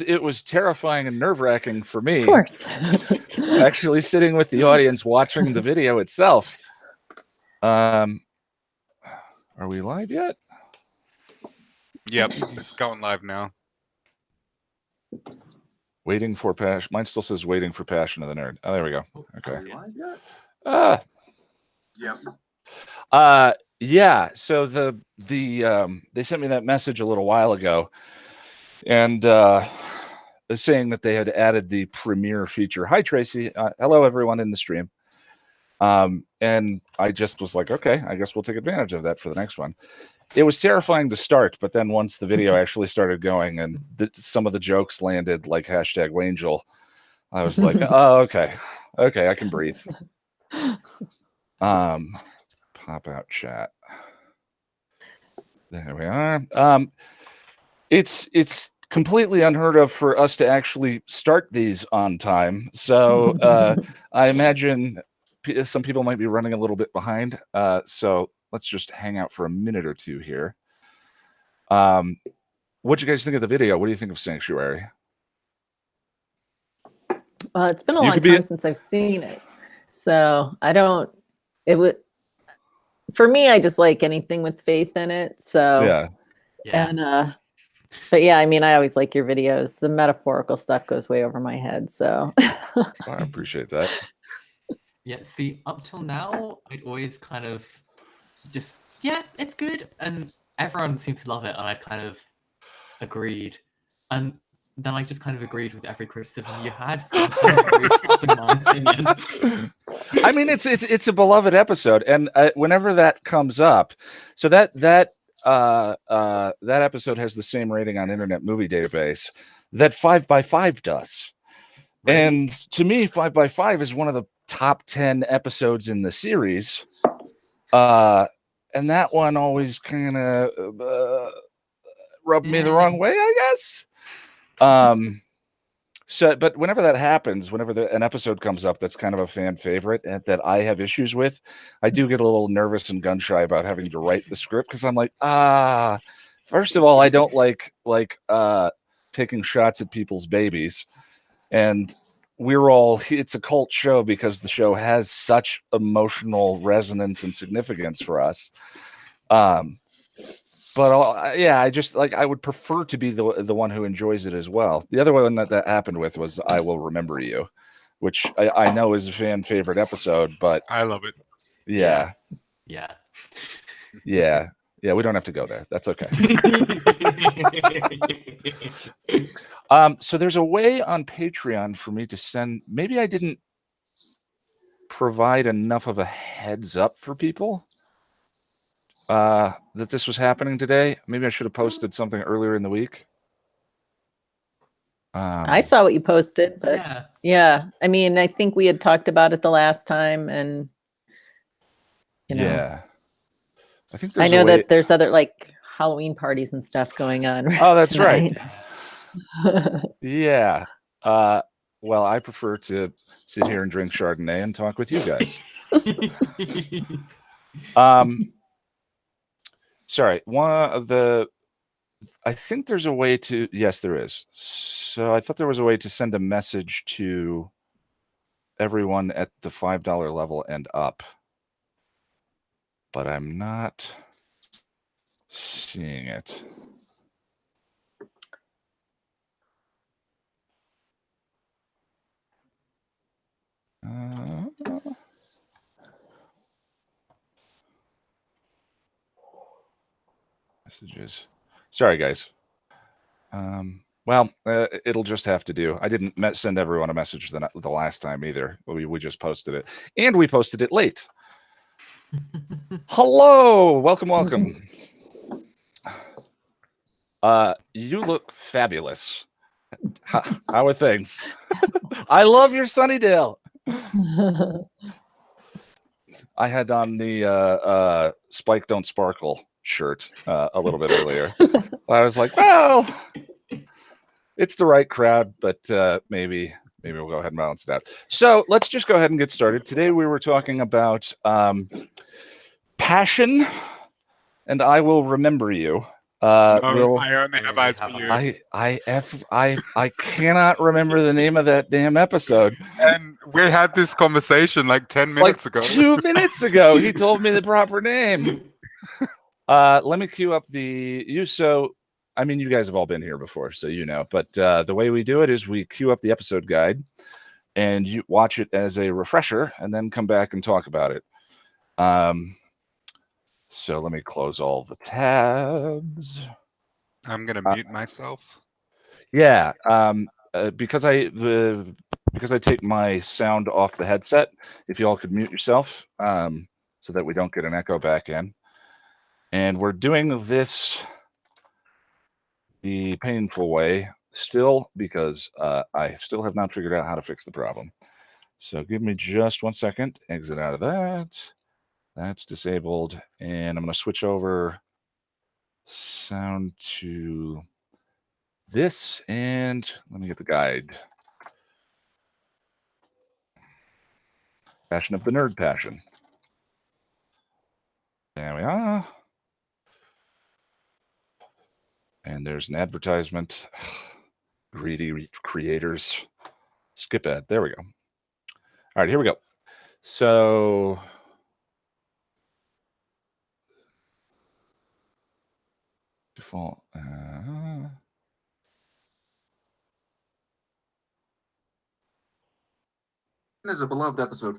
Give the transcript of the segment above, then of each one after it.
it was terrifying and nerve-wracking for me. Of course. Actually sitting with the audience watching the video itself. Are we live yet? Yep, it's going live now. Waiting for passion. Mine still says waiting for Passion of the Nerd. Oh, there we go. Okay. Yeah. So they sent me that message a little while ago, and saying that they had added the premiere feature. Hi, Tracy. Hello, everyone in the stream. And I just was like, okay, I guess we'll take advantage of that for the next one. It was terrifying to start, but then once the video actually started going and some of the jokes landed, like hashtag Wangel, I was like, oh, okay, I can breathe. Pop out chat. There we are. It's completely unheard of for us to actually start these on time. So I imagine some people might be running a little bit behind. So let's just hang out for a minute or two here. What do you guys think of the video? What do you think of Sanctuary? Well, it's been a long time since I've seen it. So for me, I just like anything with faith in it. So and but yeah, I mean, I always like your videos. The metaphorical stuff goes way over my head. So I appreciate that. Yeah, see, up till now, I'd always kind of just, it's good. And everyone seems to love it. And I kind of agreed. And then I just kind of agreed with every criticism you had. So I'm kind of reinforcing my opinion. I mean, it's a beloved episode. And whenever that comes up, so that episode has the same rating on Internet Movie Database that 5x5 does. Right. And to me, 5x5 is one of the top 10 episodes in the series. And that one always kind of rubbed me the wrong way, I guess. But whenever that happens, whenever an episode comes up that's kind of a fan favorite and that I have issues with, I do get a little nervous and gun shy about having to write the script because I'm like, first of all, I don't like taking shots at people's babies, and it's a cult show because the show has such emotional resonance and significance for us. But I just I would prefer to be the one who enjoys it as well. The other one that happened with was I Will Remember You, which I know is a fan favorite episode, but I love it. Yeah. We don't have to go there. That's okay. So there's a way on Patreon for me to send. Maybe I didn't provide enough of a heads up for people that this was happening today. Maybe I should have posted something earlier in the week. I saw what you posted, but yeah. I mean, I think we had talked about it the last time, and I think I know that there's other Halloween parties and stuff going on. Oh, that's right. Yeah. Well, I prefer to sit here and drink Chardonnay and talk with you guys. Sorry. I think there's a way to. Yes, there is. So I thought there was a way to send a message to everyone at the $5 level and up, but I'm not seeing it. Messages. Sorry, guys. Well, it'll just have to do. I didn't send everyone a message the last time either. We just posted it, and we posted it late. Hello, welcome. You look fabulous. How are things? I love your Sunnydale. I had on the Spike Don't Sparkle shirt a little bit earlier. I was like, well, it's the right crowd, but maybe we'll go ahead and balance it out. So let's just go ahead and get started. Today we were talking about Passion and I Will Remember You. Will, I only have eyes for you. I cannot remember the name of that damn episode. And we had this conversation like 10 minutes ago. 2 minutes ago, he told me the proper name. Let me queue up I mean, you guys have all been here before, so you know. But the way we do it is we queue up the episode guide, and you watch it as a refresher, and then come back and talk about it. So let me close all the tabs. I'm gonna mute myself. Yeah, because I take my sound off the headset. If you all could mute yourself, so that we don't get an echo back in. And we're doing this the painful way still, because I still have not figured out how to fix the problem. So give me just 1 second. Exit out of that. That's disabled. And I'm going to switch over sound to this. And let me get the guide. Passion of the Nerd Passion. There we are. And there's an advertisement. Greedy creators. Skip ad. There we go. All right, here we go. So default. Is a beloved episode.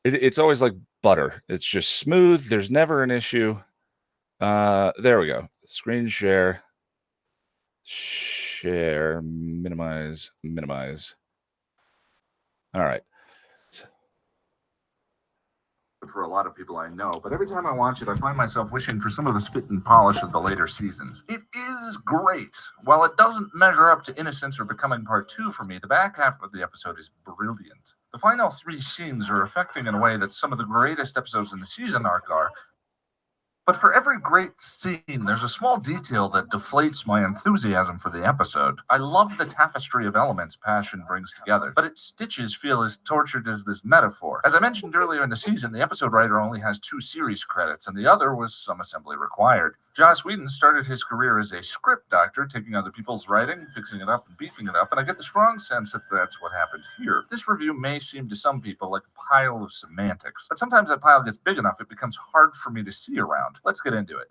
It's always like butter. It's just smooth. There's never an issue. There we go. Screen share. Share. Minimize. All right. For a lot of people I know, but every time I watch it, I find myself wishing for some of the spit and polish of the later seasons. It is great. While it doesn't measure up to Innocence or Becoming Part 2 for me, the back half of the episode is brilliant. The final 3 scenes are affecting in a way that some of the greatest episodes in the season arc are. But for every great scene, there's a small detail that deflates my enthusiasm for the episode. I love the tapestry of elements Passion brings together, but its stitches feel as tortured as this metaphor. As I mentioned earlier in the season, the episode writer only has 2 series credits, and the other was some assembly required. Joss Whedon started his career as a script doctor, taking other people's writing, fixing it up, and beefing it up, and I get the strong sense that that's what happened here. This review may seem to some people like a pile of semantics, but sometimes that pile gets big enough it becomes hard for me to see around. Let's get into it.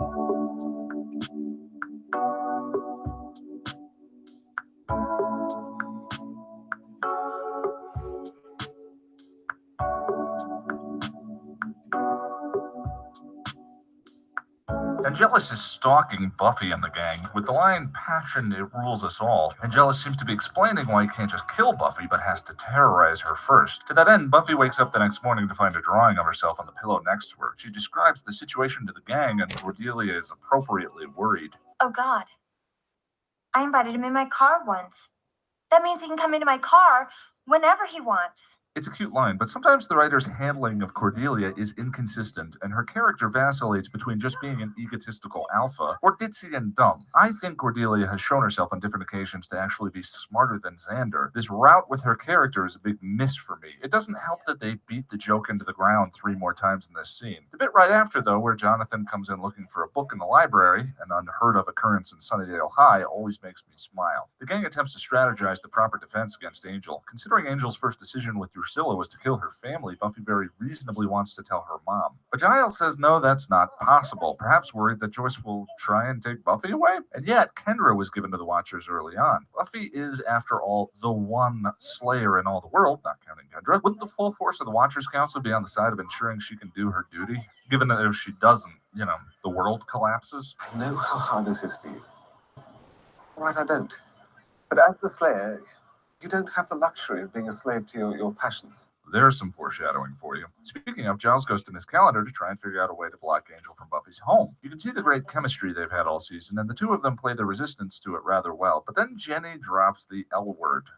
Angelus is stalking Buffy and the gang. With the line, "Passion, it rules us all," Angelus seems to be explaining why he can't just kill Buffy, but has to terrorize her first. To that end, Buffy wakes up the next morning to find a drawing of herself on the pillow next to her. She describes the situation to the gang, and Cordelia is appropriately worried. Oh, God. I invited him in my car once. That means he can come into my car whenever he wants. It's a cute line, but sometimes the writer's handling of Cordelia is inconsistent, and her character vacillates between just being an egotistical alpha or ditzy and dumb. I think Cordelia has shown herself on different occasions to actually be smarter than Xander. This route with her character is a big miss for me. It doesn't help that they beat the joke into the ground 3 more times in this scene. The bit right after, though, where Jonathan comes in looking for a book in the library, an unheard of occurrence in Sunnydale High, always makes me smile. The gang attempts to strategize the proper defense against Angel. Considering Angel's first decision with Drusilla was to kill her family, Buffy very reasonably wants to tell her mom. But Giles says no, that's not possible, perhaps worried that Joyce will try and take Buffy away. And yet, Kendra was given to the Watchers early on. Buffy is, after all, the one Slayer in all the world, not counting Kendra. Wouldn't the full force of the Watchers Council be on the side of ensuring she can do her duty? Given that if she doesn't, the world collapses? I know how hard this is for you. Right, I don't. But as the Slayer, you don't have the luxury of being a slave to your passions. There's some foreshadowing for you. Speaking of, Giles goes to his calendar to try and figure out a way to block Angel from Buffy's home. You can see the great chemistry they've had all season, and the two of them play the resistance to it rather well. But then Jenny drops the L word.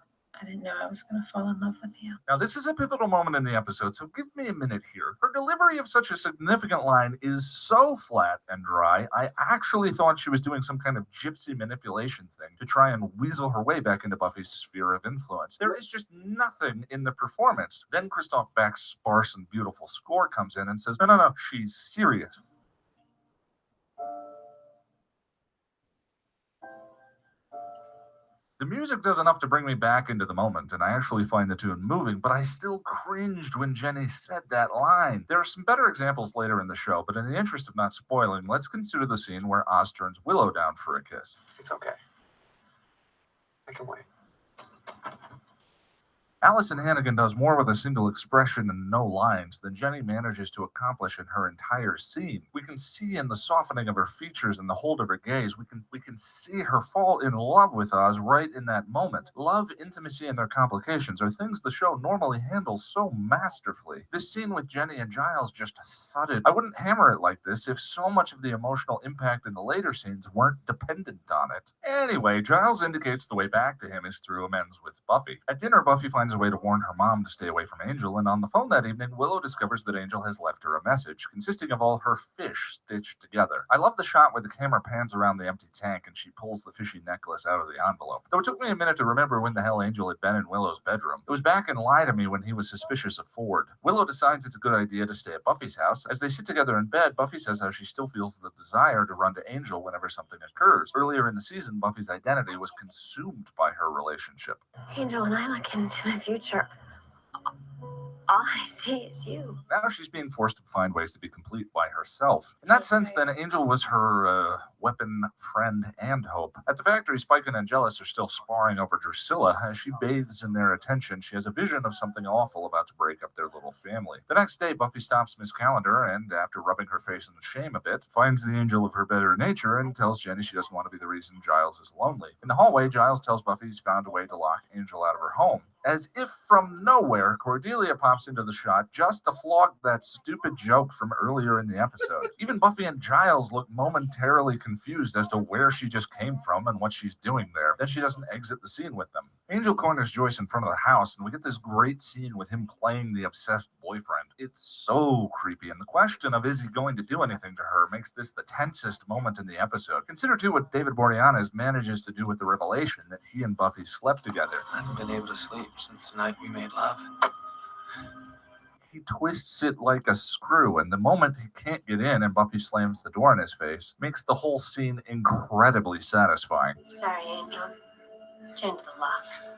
I didn't know I was going to fall in love with you. Now, this is a pivotal moment in the episode, so give me a minute here. Her delivery of such a significant line is so flat and dry, I actually thought she was doing some kind of gypsy manipulation thing to try and weasel her way back into Buffy's sphere of influence. There is just nothing in the performance. Then Christoph Beck's sparse and beautiful score comes in and says, no, she's serious. The music does enough to bring me back into the moment, and I actually find the tune moving, but I still cringed when Jenny said that line. There are some better examples later in the show, but in the interest of not spoiling, let's consider the scene where Oz turns Willow down for a kiss. It's okay. I can wait. Allison Hannigan does more with a single expression and no lines than Jenny manages to accomplish in her entire scene. We can see in the softening of her features and the hold of her gaze, we can see her fall in love with Oz right in that moment. Love, intimacy, and their complications are things the show normally handles so masterfully. This scene with Jenny and Giles just thudded. I wouldn't hammer it like this if so much of the emotional impact in the later scenes weren't dependent on it. Anyway, Giles indicates the way back to him is through amends with Buffy. At dinner, Buffy finds a way to warn her mom to stay away from Angel, and on the phone that evening, Willow discovers that Angel has left her a message consisting of all her fish stitched together. I love the shot where the camera pans around the empty tank and she pulls the fishy necklace out of the envelope. Though it took me a minute to remember when the hell Angel had been in Willow's bedroom. It was back in Lie to Me when he was suspicious of Ford. Willow decides it's a good idea to stay at Buffy's house. As they sit together in bed, Buffy says how she still feels the desire to run to Angel whenever something occurs. Earlier in the season, Buffy's identity was consumed by her relationship. Angel, when I look into the future, all I see is you. Now she's being forced to find ways to be complete by herself. In that sense, then, Angel was her weapon, friend, and hope. At the factory, Spike and Angelus are still sparring over Drusilla. As she bathes in their attention, she has a vision of something awful about to break up their little family. The next day, Buffy stops Miss Calendar and, after rubbing her face in the shame a bit, finds the angel of her better nature and tells Jenny she doesn't want to be the reason Giles is lonely. In the hallway, Giles tells Buffy he's found a way to lock Angel out of her home. As if from nowhere, Cordelia pops into the shot just to flog that stupid joke from earlier in the episode. Even Buffy and Giles look momentarily confused as to where she just came from and what she's doing there. Then she doesn't exit the scene with them. Angel corners Joyce in front of the house, and we get this great scene with him playing the obsessed boyfriend. It's so creepy, and the question of is he going to do anything to her makes this the tensest moment in the episode. Consider, too, what David Boreanaz manages to do with the revelation that he and Buffy slept together. I haven't been able to sleep since the night we made love. He twists it like a screw, and the moment he can't get in and Buffy slams the door in his face makes the whole scene incredibly satisfying. Sorry, Angel. Change the locks.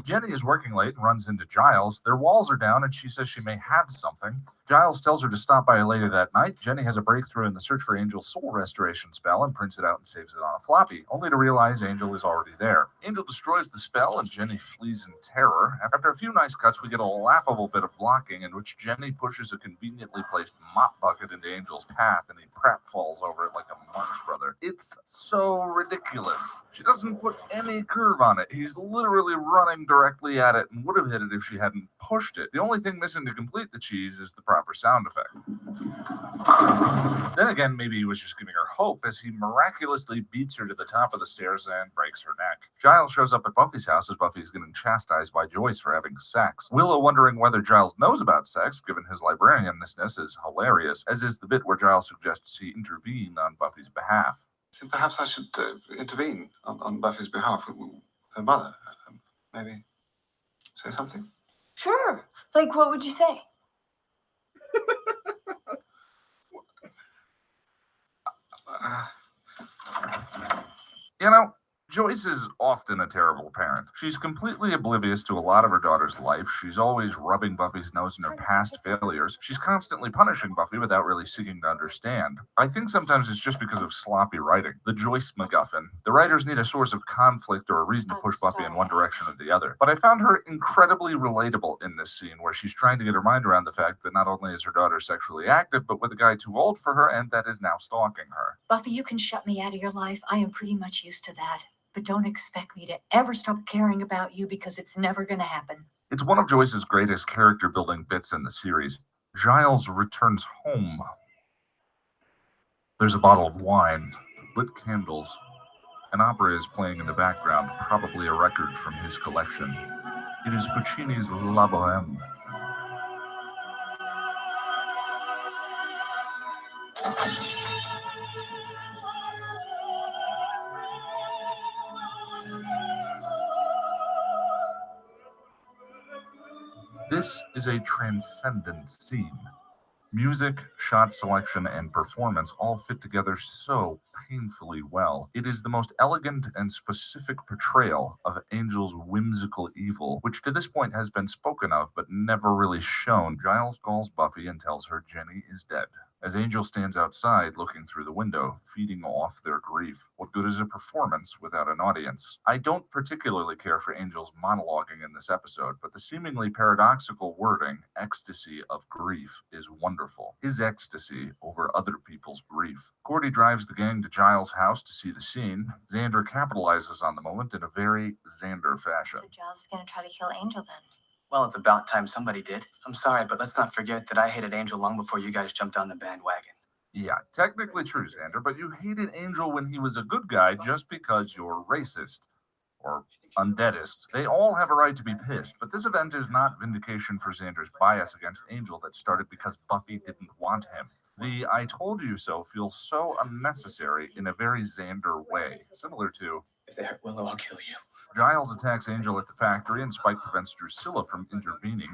Jenny is working late and runs into Giles. Their walls are down and she says she may have something. Giles tells her to stop by later that night. Jenny has a breakthrough in the search for Angel's soul restoration spell and prints it out and saves it on a floppy, only to realize Angel is already there. Angel destroys the spell and Jenny flees in terror. After a few nice cuts, we get a laughable bit of blocking in which Jenny pushes a conveniently placed mop bucket into Angel's path and he pratfalls over it like a Marx brother. It's so ridiculous. She doesn't put any curve on it. He's literally running directly at it and would have hit it if she hadn't pushed it. The only thing missing to complete the cheese is the proper sound effect. Then again, maybe he was just giving her hope as he miraculously beats her to the top of the stairs and breaks her neck. Giles shows up at Buffy's house as Buffy's getting chastised by Joyce for having sex. Willow, wondering whether Giles knows about sex, given his librarianness, is hilarious, as is the bit where Giles suggests he intervene on Buffy's behalf. So perhaps I should intervene on Buffy's behalf with her mother. Maybe say something? Sure. Like, what would you say? You know, Joyce is often a terrible parent. She's completely oblivious to a lot of her daughter's life. She's always rubbing Buffy's nose in her past failures. She's constantly punishing Buffy without really seeking to understand. I think sometimes it's just because of sloppy writing. The Joyce MacGuffin. The writers need a source of conflict or a reason to push Buffy in one direction or the other. But I found her incredibly relatable in this scene where she's trying to get her mind around the fact that not only is her daughter sexually active, but with a guy too old for her and that is now stalking her. Buffy, you can shut me out of your life. I am pretty much used to that. But don't expect me to ever stop caring about you because it's never going to happen. It's one of Joyce's greatest character-building bits in the series. Giles returns home. There's a bottle of wine, lit candles. An opera is playing in the background, probably a record from his collection. It is Puccini's La Bohème. This is a transcendent scene. Music, shot selection, and performance all fit together so painfully well. It is the most elegant and specific portrayal of Angel's whimsical evil, which to this point has been spoken of but never really shown. Giles calls Buffy and tells her Jenny is dead. As Angel stands outside looking through the window, feeding off their grief. What good is a performance without an audience? I don't particularly care for Angel's monologuing in this episode, but the seemingly paradoxical wording, ecstasy of grief, is wonderful. His ecstasy over other people's grief. Cordy drives the gang to Giles' house to see the scene. Xander capitalizes on the moment in a very Xander fashion. So Giles is going to try to kill Angel then. Well, it's about time somebody did. I'm sorry, but let's not forget that I hated Angel long before you guys jumped on the bandwagon. Yeah, technically true, Xander, but you hated Angel when he was a good guy just because you're racist. Or undeadist. They all have a right to be pissed, but this event is not vindication for Xander's bias against Angel that started because Buffy didn't want him. The I told you so feels so unnecessary in a very Xander way, similar to, If they hurt Willow, I'll kill you. Giles attacks Angel at the factory and Spike prevents Drusilla from intervening.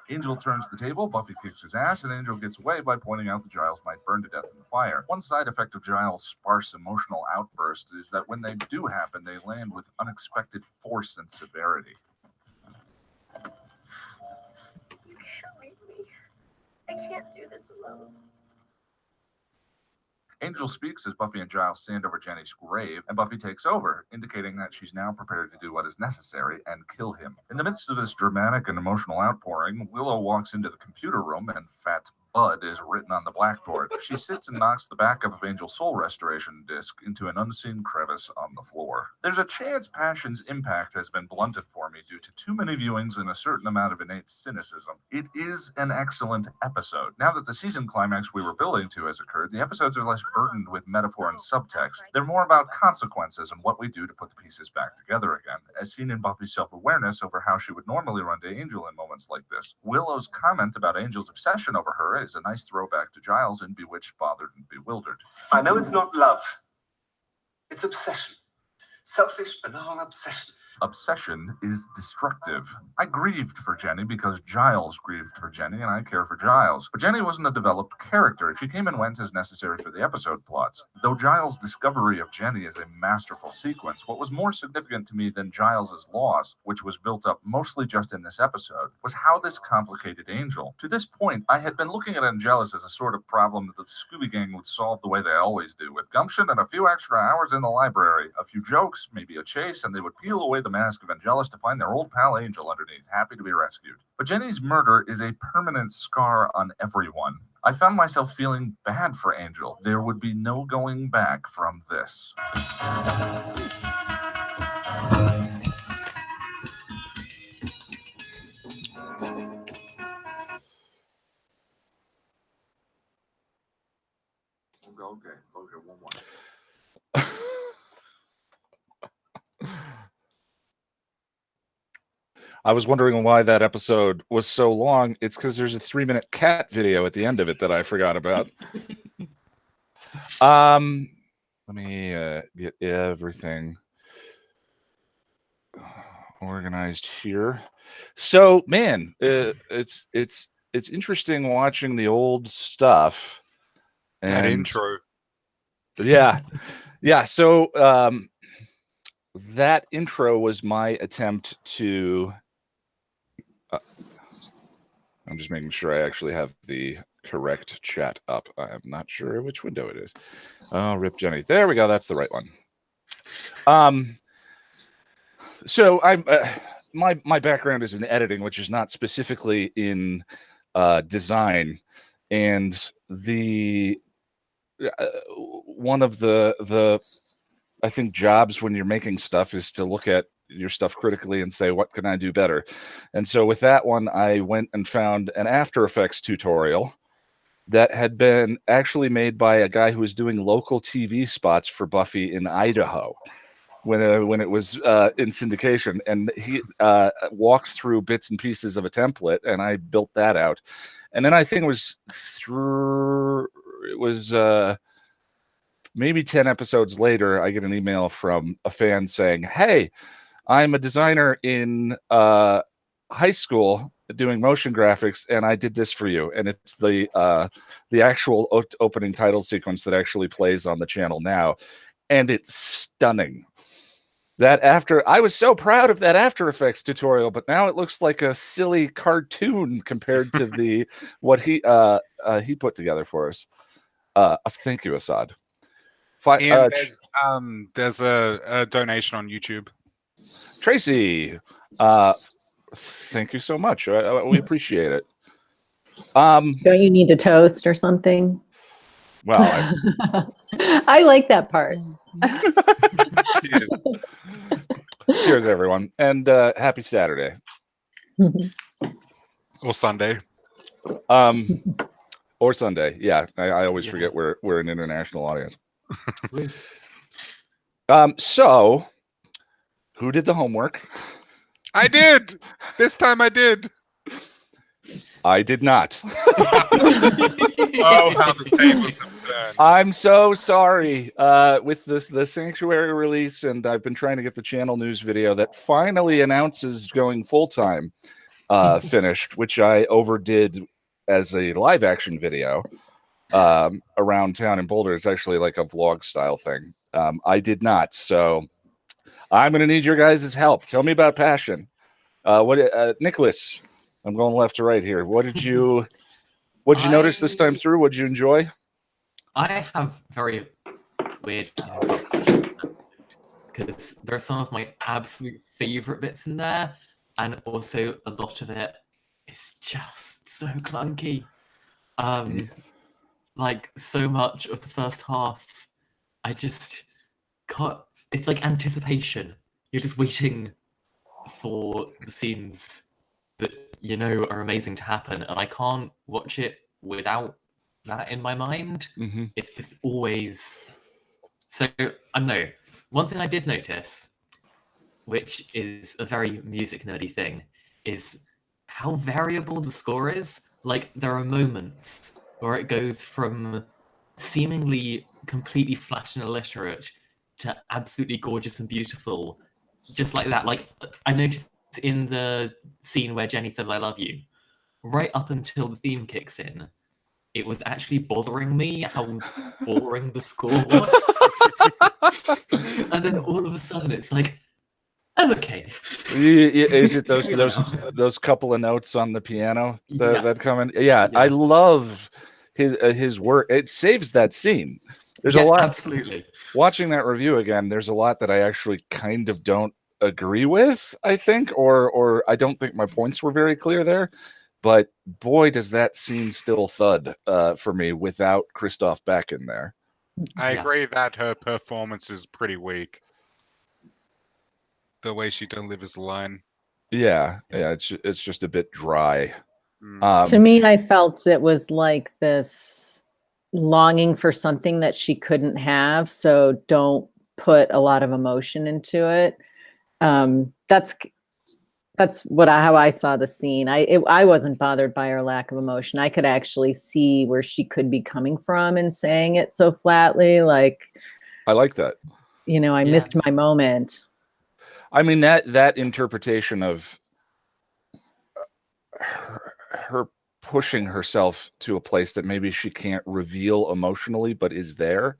Angel turns the table, Buffy kicks his ass, and Angel gets away by pointing out that Giles might burn to death in the fire. One side effect of Giles' sparse emotional outbursts is that when they do happen, they land with unexpected force and severity. You can't leave me. I can't do this alone. Angel speaks as Buffy and Giles stand over Jenny's grave, and Buffy takes over, indicating that she's now prepared to do what is necessary and kill him. In the midst of this dramatic and emotional outpouring, Willow walks into the computer room and Fat Bud is written on the blackboard. She sits and knocks the backup of Angel's soul restoration disc into an unseen crevice on the floor. There's a chance Passion's impact has been blunted for me due to too many viewings and a certain amount of innate cynicism. It is an excellent episode. Now that the season climax we were building to has occurred, the episodes are less burdened with metaphor and subtext. They're more about consequences and what we do to put the pieces back together again, as seen in Buffy's self-awareness over how she would normally run to Angel in moments like this. Willow's comment about Angel's obsession over her is a nice throwback to Giles in Bewitched, Bothered, and Bewildered. I know it's not love. It's obsession. Selfish, banal obsession. Obsession is destructive. I grieved for Jenny because Giles grieved for Jenny, and I care for Giles. But Jenny wasn't a developed character. She came and went as necessary for the episode plots. Though Giles' discovery of Jenny is a masterful sequence, what was more significant to me than Giles' loss, which was built up mostly just in this episode, was how this complicated Angel. To this point, I had been looking at Angelus as a sort of problem that the Scooby Gang would solve the way they always do, with gumption and a few extra hours in the library, a few jokes, maybe a chase, and they would peel away the mask of Angelus to find their old pal Angel underneath, happy to be rescued. But Jenny's murder is a permanent scar on everyone. I found myself feeling bad for Angel. There would be no going back from this. Okay, one more. I was wondering why that episode was so long. It's because there's a 3-minute cat video at the end of it that I forgot about. Let me get everything organized here. So, man, it's interesting watching the old stuff. And that intro. Yeah. So that intro was my attempt to. I'm just making sure I actually have the correct chat up. I'm not sure which window it is. Oh, rip Jenny. There we go. That's the right one. So I'm my background is in editing, which is not specifically in design, and the one of the I think jobs when you're making stuff is to look at your stuff critically and say, what can I do better? And so with that one, I went and found an After Effects tutorial that had been actually made by a guy who was doing local TV spots for Buffy in Idaho when it was in syndication. And he walked through bits and pieces of a template, and I built that out. And then I think it was maybe 10 episodes later, I get an email from a fan saying, hey, I'm a designer in high school doing motion graphics, and I did this for you, and it's the actual opening title sequence that actually plays on the channel now, and it's stunning. I was so proud of that After Effects tutorial, but now it looks like a silly cartoon compared to what he put together for us. Thank you, Assad. And there's a donation on YouTube. Tracy, thank you so much. We appreciate it. Don't you need a toast or something? Well, I like that part. Cheers, everyone, and happy Saturday or Sunday. Or Sunday. Yeah, I always forget we're an international audience. So, who did the homework? I did. This time I did. I did not. Oh, how the tables have turned. I'm so sorry. With the Sanctuary release, and I've been trying to get the channel news video that finally announces going full-time finished, which I overdid as a live action video around town in Boulder. It's actually like a vlog style thing. I did not, so I'm going to need your guys' help. Tell me about Passion. Nicholas, I'm going left to right here. What did you notice this time through? What did you enjoy? I have very weird because there are some of my absolute favorite bits in there, and also a lot of it is just so clunky. Like so much of the first half, I just can't. It's like anticipation. You're just waiting for the scenes that you know are amazing to happen, and I can't watch it without that in my mind. Mm-hmm. It's just always so. I don't know. One thing I did notice, which is a very music nerdy thing, is how variable the score is. Like there are moments where it goes from seemingly completely flat and illiterate to absolutely gorgeous and beautiful, just like that. Like I noticed in the scene where Jenny says "I love you," right up until the theme kicks in, it was actually bothering me how boring the score was. And then all of a sudden it's like, I'm okay. Is it those couple of notes on the piano that come in? Yeah, I love his work. It saves that scene. There's a lot. Absolutely. Watching that review again, there's a lot that I actually kind of don't agree with, I think, or I don't think my points were very clear there. But boy, does that scene still thud for me without Christoph Beck in there. I agree that her performance is pretty weak. The way she delivers the line. Yeah, it's just a bit dry. To me, I felt it was like this longing for something that she couldn't have, so don't put a lot of emotion into it. That's how I saw the scene. I wasn't bothered by her lack of emotion. I could actually see where she could be coming from and saying it so flatly. Like, I like that. I missed my moment. I mean, that interpretation of her pushing herself to a place that maybe she can't reveal emotionally, but is there.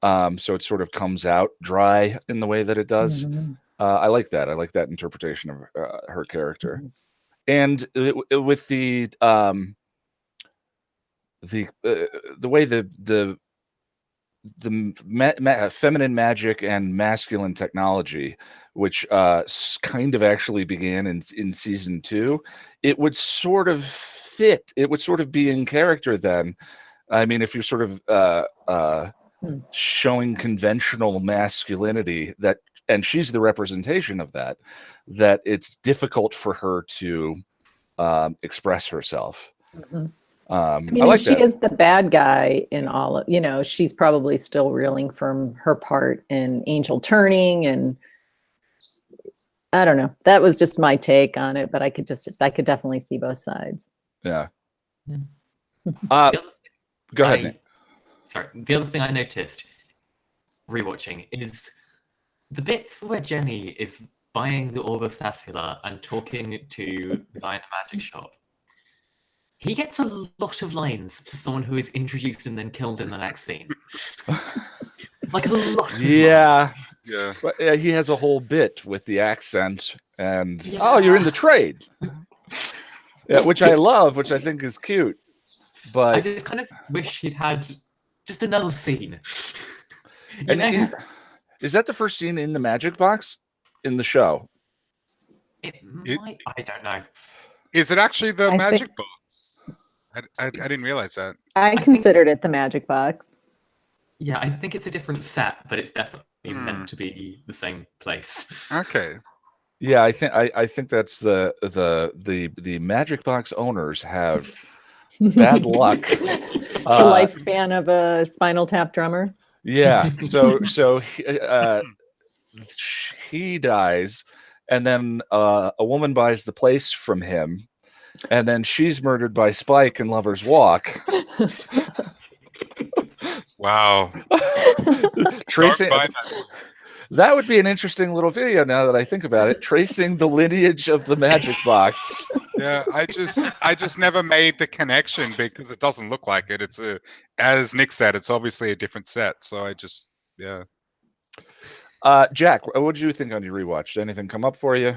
So it sort of comes out dry in the way that it does. Mm-hmm. I like that. I like that interpretation of her character. And with the way the feminine magic and masculine technology, which kind of actually began in season 2, it would sort of fit. It would sort of be in character then. I mean, if you're sort of showing conventional masculinity, and she's the representation of that it's difficult for her to express herself. Mm-hmm. I like she is the bad guy in all of, she's probably still reeling from her part in Angel Turning, and I don't know. That was just my take on it, but I could definitely see both sides. Yeah. Go ahead, Nick. Sorry. The other thing I noticed rewatching is the bits where Jenny is buying the Orb of Thascula and talking to the guy in the magic shop, he gets a lot of lines for someone who is introduced and then killed in the next scene. Like a lot of Yeah. lines. Yeah. But yeah, he has a whole bit with the accent and oh, you're in the trade. Yeah, which I love, which I think is cute. I But just kind of wish he'd had just another scene. You and know? is that the first scene in the magic box in the show? It It- might. I don't know. Is it actually the I magic think- box? I didn't realize that. I think- considered it the magic box. Yeah, I think it's a different set, but it's definitely Hmm. meant to be the same place. Okay. Yeah, I think that's the magic box owners have bad luck. The lifespan of a Spinal Tap drummer. Yeah, so he dies, and then a woman buys the place from him, and then she's murdered by Spike in Lover's Walk. Wow. Tracing Don't buy that. that would be an interesting little video now that I think about it. Tracing the lineage of the magic box. Yeah, I just never made the connection because it doesn't look like it. It's as Nick said, it's obviously a different set. So I just Jack, what did you think on your rewatch? Did anything come up for you?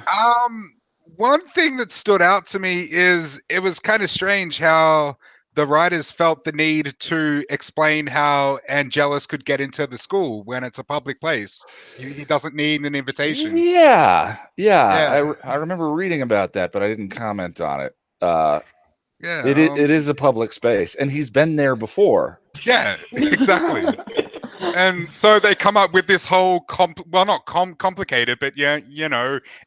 One thing that stood out to me is it was kind of strange how the writers felt the need to explain how Angelus could get into the school when it's a public place. He doesn't need an invitation. Yeah. Yeah. I remember reading about that, but I didn't comment on it. Yeah. It is a public space, and he's been there before. Yeah, exactly. And so they come up with this whole complicated, but yeah,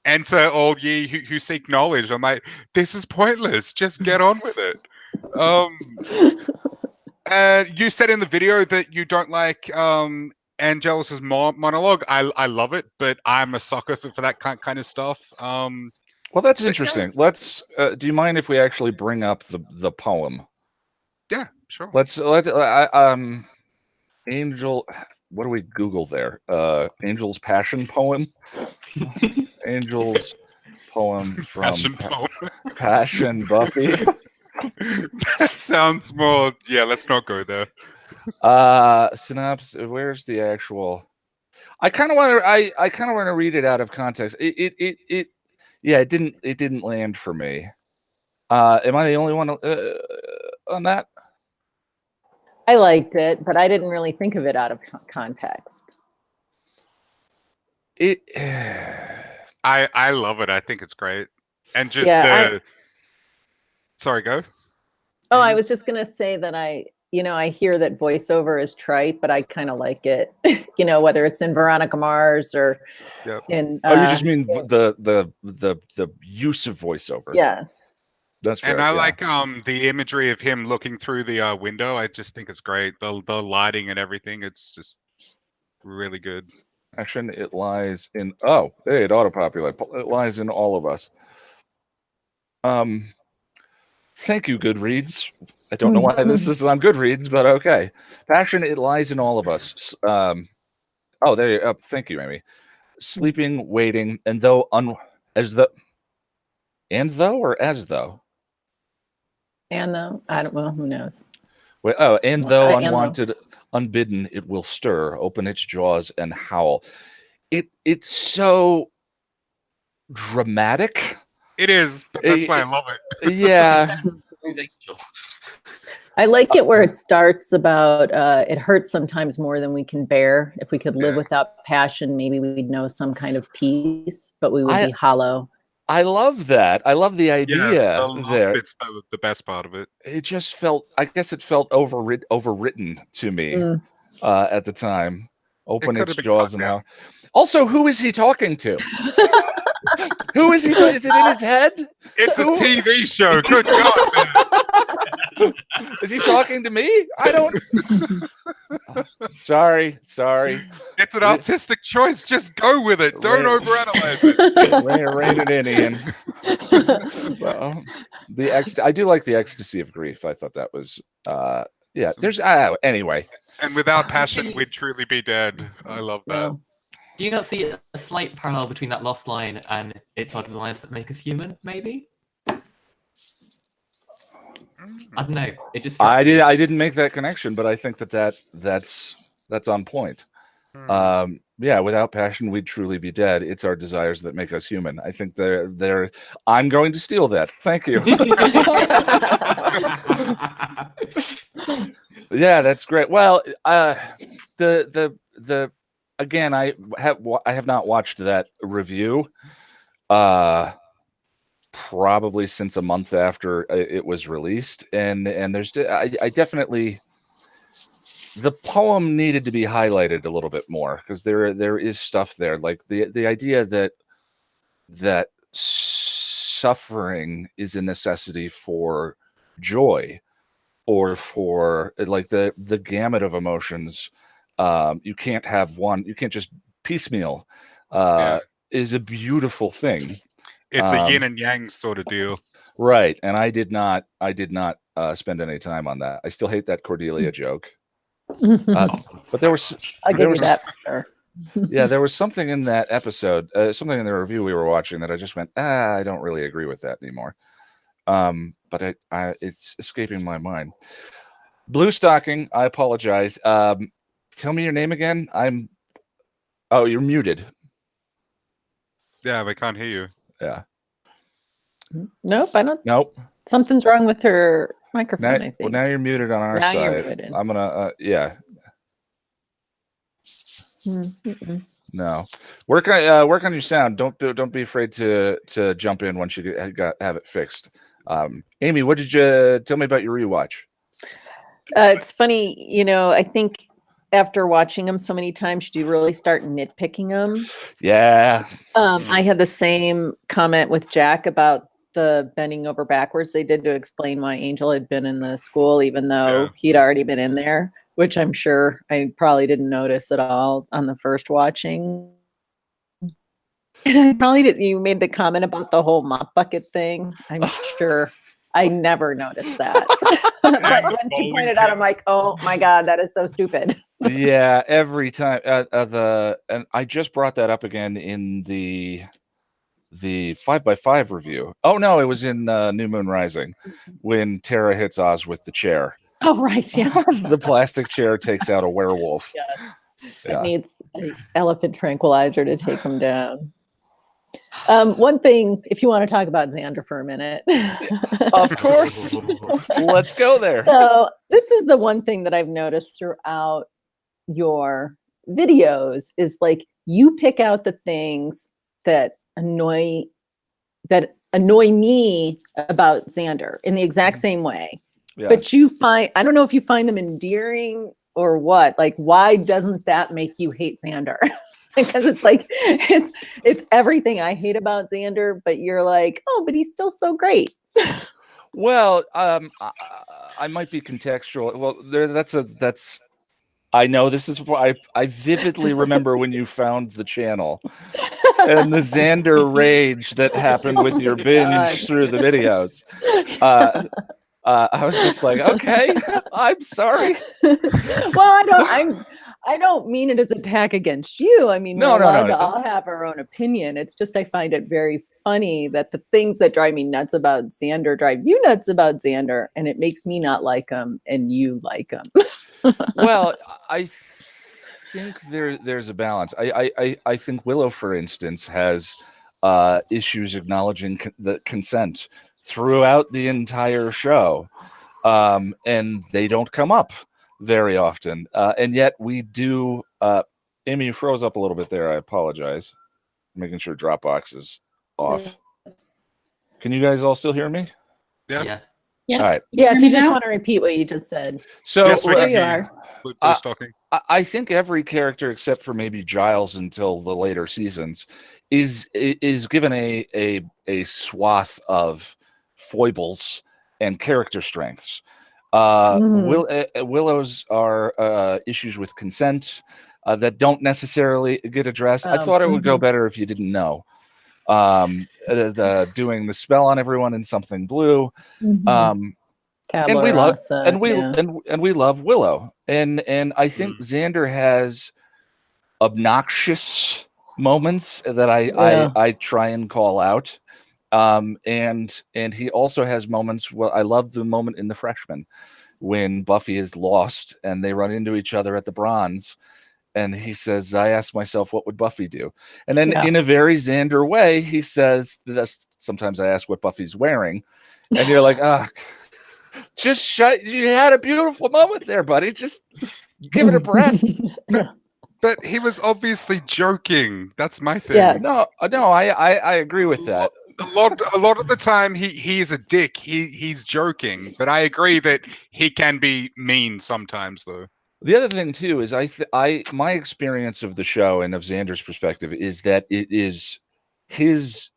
enter all ye who seek knowledge. I'm like, this is pointless. Just get on with it. You said in the video that you don't like Angelus's monologue. I love it, but I'm a sucker for that kind of stuff. Well, that's interesting. Let's. Do you mind if we actually bring up the poem? Yeah, sure. Let's. Angel. What do we Google there? Angel's passion poem. Angel's poem from Passion poem. Passion Buffy. That sounds more. Yeah, let's not go there. Synopsis. Where's the actual? I kind of want to. I kind of want to read it out of context. Yeah, it didn't land for me. Am I the only one on that? I liked it, but I didn't really think of it out of context. I love it. I think it's great. And just sorry, go. Oh, I was just gonna say that I hear that voiceover is trite, but I kind of like it. Whether it's in Veronica Mars or in. You just mean the use of voiceover? Yes. That's fair. And I like the imagery of him looking through the window. I just think it's great. The lighting and everything. It's just really good. Action. It lies in. Oh, hey, it auto-populated. It lies in all of us. Thank you, Goodreads. I don't know why this is on Goodreads, but okay. Passion. It lies in all of us. Oh, there you go. Thank you, Amy. Sleeping, waiting, and though as though. And though I don't. Well, who knows? Well, and though and unwanted, unbidden, it will stir, open its jaws, and howl. It's so dramatic. It is, but that's why I love it. Yeah. I like it where it starts about it hurts sometimes more than we can bear. If we could live without passion, maybe we'd know some kind of peace, but we would be hollow. I love that. I love the idea there. It's the best part of it. It just felt, I guess it felt overwritten to me at the time. Open its jaws and now. Also, who is he talking to? Who is he? Is it in his head? It's a TV show. Good God, man. Is he talking to me? I don't. Sorry. It's an artistic choice. Just go with it. Don't overanalyze it. Rein it in, Ian. Well, I do like the ecstasy of grief. I thought that was. Yeah. There's. Anyway. And without passion, we'd truly be dead. I love that. Do you not see a slight parallel between that lost line and it's our desires that make us human? Maybe. I don't know. It just. I didn't make that connection, but I think that's on point. Yeah, without passion, we'd truly be dead. It's our desires that make us human. I think they're. I'm going to steal that. Thank you. Yeah, that's great. Well, the again, I have not watched that review. Probably since a month after it was released, and there's I definitely. The poem needed to be highlighted a little bit more because there is stuff there, like the idea that suffering is a necessity for joy, or for like the gamut of emotions. You can't have one. You can't just piecemeal. Is a beautiful thing. It's a yin and yang sort of deal. Right, and I did not spend any time on that. I still hate that Cordelia joke. But there was I'll give you that for sure. Yeah, there was something in that episode, something in the review we were watching that I just went, I don't really agree with that anymore. But it's escaping my mind. Blue Stocking, I apologize. Tell me your name again. Oh, you're muted. Yeah, we can't hear you. Yeah. Nope, I don't. Nope. Something's wrong with her microphone, Now, I think. well, now you're muted on our Now side. you're muted. I'm gonna, yeah. No, work on your sound. Don't be afraid to jump in once you have it fixed. Amy, what did you tell me about your rewatch? It's funny, I think after watching them so many times, you do really start nitpicking them. Yeah. I had the same comment with Jack about the bending over backwards they did to explain why Angel had been in the school, even though he'd already been in there, which I'm sure I probably didn't notice at all on the first watching. And I probably did. You made the comment about the whole mop bucket thing. I'm sure I never noticed that. But when she pointed out, I'm like, oh my God, that is so stupid. Yeah, every time. And I just brought that up again in the 5x5 review. Oh no, it was in New Moon Rising when Tara hits Oz with the chair. Oh right, yeah. The plastic chair takes out a werewolf. Yes. Yeah. It needs an elephant tranquilizer to take him down. One thing, if you want to talk about Xander for a minute. Of course. Let's go there. So this is the one thing that I've noticed throughout your videos is like you pick out the things that annoy me about Xander in the exact same way. Yeah. But I don't know if you find them endearing or what. Like, why doesn't that make you hate Xander? Because it's like it's everything I hate about Xander, but you're like, oh, but he's still so great. Well, I might be contextual. Well, that's. I know this is before I vividly remember when you found the channel and the Xander rage that happened with your binge through the videos. I was just like, okay, I'm sorry. Well, I don't mean it as an attack against you. I mean, no. I'll have our own opinion. It's just I find it very funny that the things that drive me nuts about Xander drive you nuts about Xander, and it makes me not like him, and you like him. Well, I think there's a balance. I think Willow, for instance, has issues acknowledging the consent throughout the entire show, and they don't come up very often, and yet we do. Amy, you froze up a little bit there. I apologize. Making sure Dropbox is off. Can you guys all still hear me? Yeah. Yeah. All right. Yeah. If you just want to repeat what you just said. So Yes, we there can you hear are. Blue Stocking. I think every character except for maybe Giles until the later seasons is given a swath of foibles and character strengths. Willow's are issues with consent that don't necessarily get addressed. I thought it would go better if you didn't know. Doing the spell on everyone in Something Blue. And we love we love Willow, and I think Xander has obnoxious moments that Yeah. I try and call out. And he also has moments. Well, I love the moment in The Freshman when Buffy is lost and they run into each other at the Bronze, and he says, "I ask myself, what would Buffy do?" And then, Yeah. in a very Xander way, he says, "Sometimes I ask what Buffy's wearing," and you're like, "Ah, just shut." You had a beautiful moment there, buddy. Just give it a breath. But he was obviously joking. That's my thing. Yes. No, I agree with that. A lot of the time he's a dick. He's joking, but I agree that he can be mean sometimes though. The other thing too is my experience of the show and of Xander's perspective is that it is his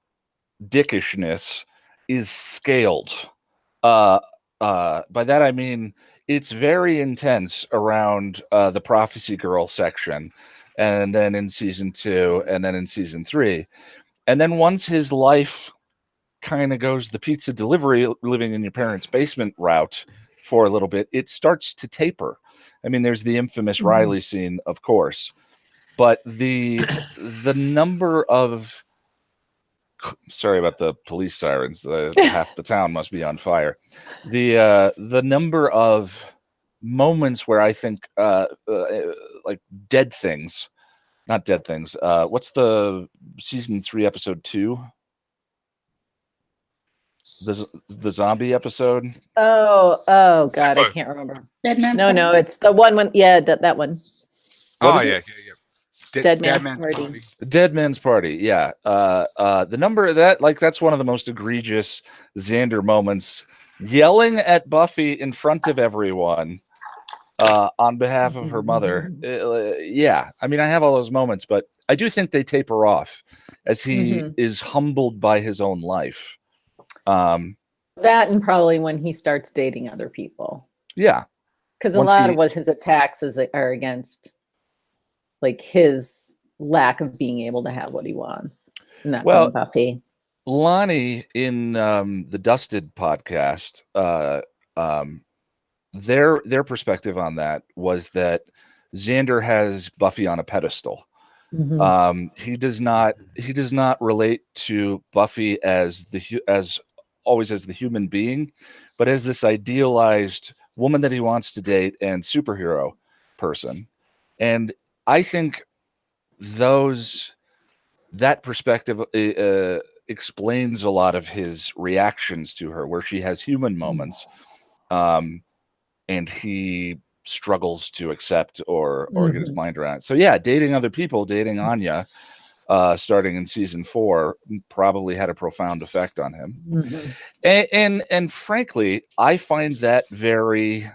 dickishness is scaled. By that I mean it's very intense around the Prophecy Girl section, and then in season 2, and then in season 3, and then once his life kind of goes the pizza delivery, living in your parents' basement route for a little bit, it starts to taper. I mean, there's the infamous Riley scene, of course, but the number of sorry about the police sirens. Half the town must be on fire. The number of moments where I think like dead things, not dead things. What's the season 3 episode 2? The zombie episode. Oh God, I can't remember. Dead Man's No, Party? no, it's the one when that one. Oh is yeah, it? yeah. Dead Man's Party. The Dead Man's Party. Yeah. The number of that, like, that's one of the most egregious Xander moments. Yelling at Buffy in front of everyone on behalf of her mother. Yeah. I mean, I have all those moments, but I do think they taper off as he is humbled by his own life. That and probably when he starts dating other people. Yeah. Because a lot of what his attacks are against, like, his lack of being able to have what he wants. Not from Buffy. Lonnie in the Dusted podcast, their perspective on that was that Xander has Buffy on a pedestal. He does not relate to Buffy as always as the human being, but as this idealized woman that he wants to date and superhero person. And I think that perspective explains a lot of his reactions to her, where she has human moments, and he struggles to accept or get his mind around it. So yeah, dating other people, dating Anya, starting in season 4, probably had a profound effect on him. And frankly, I find that very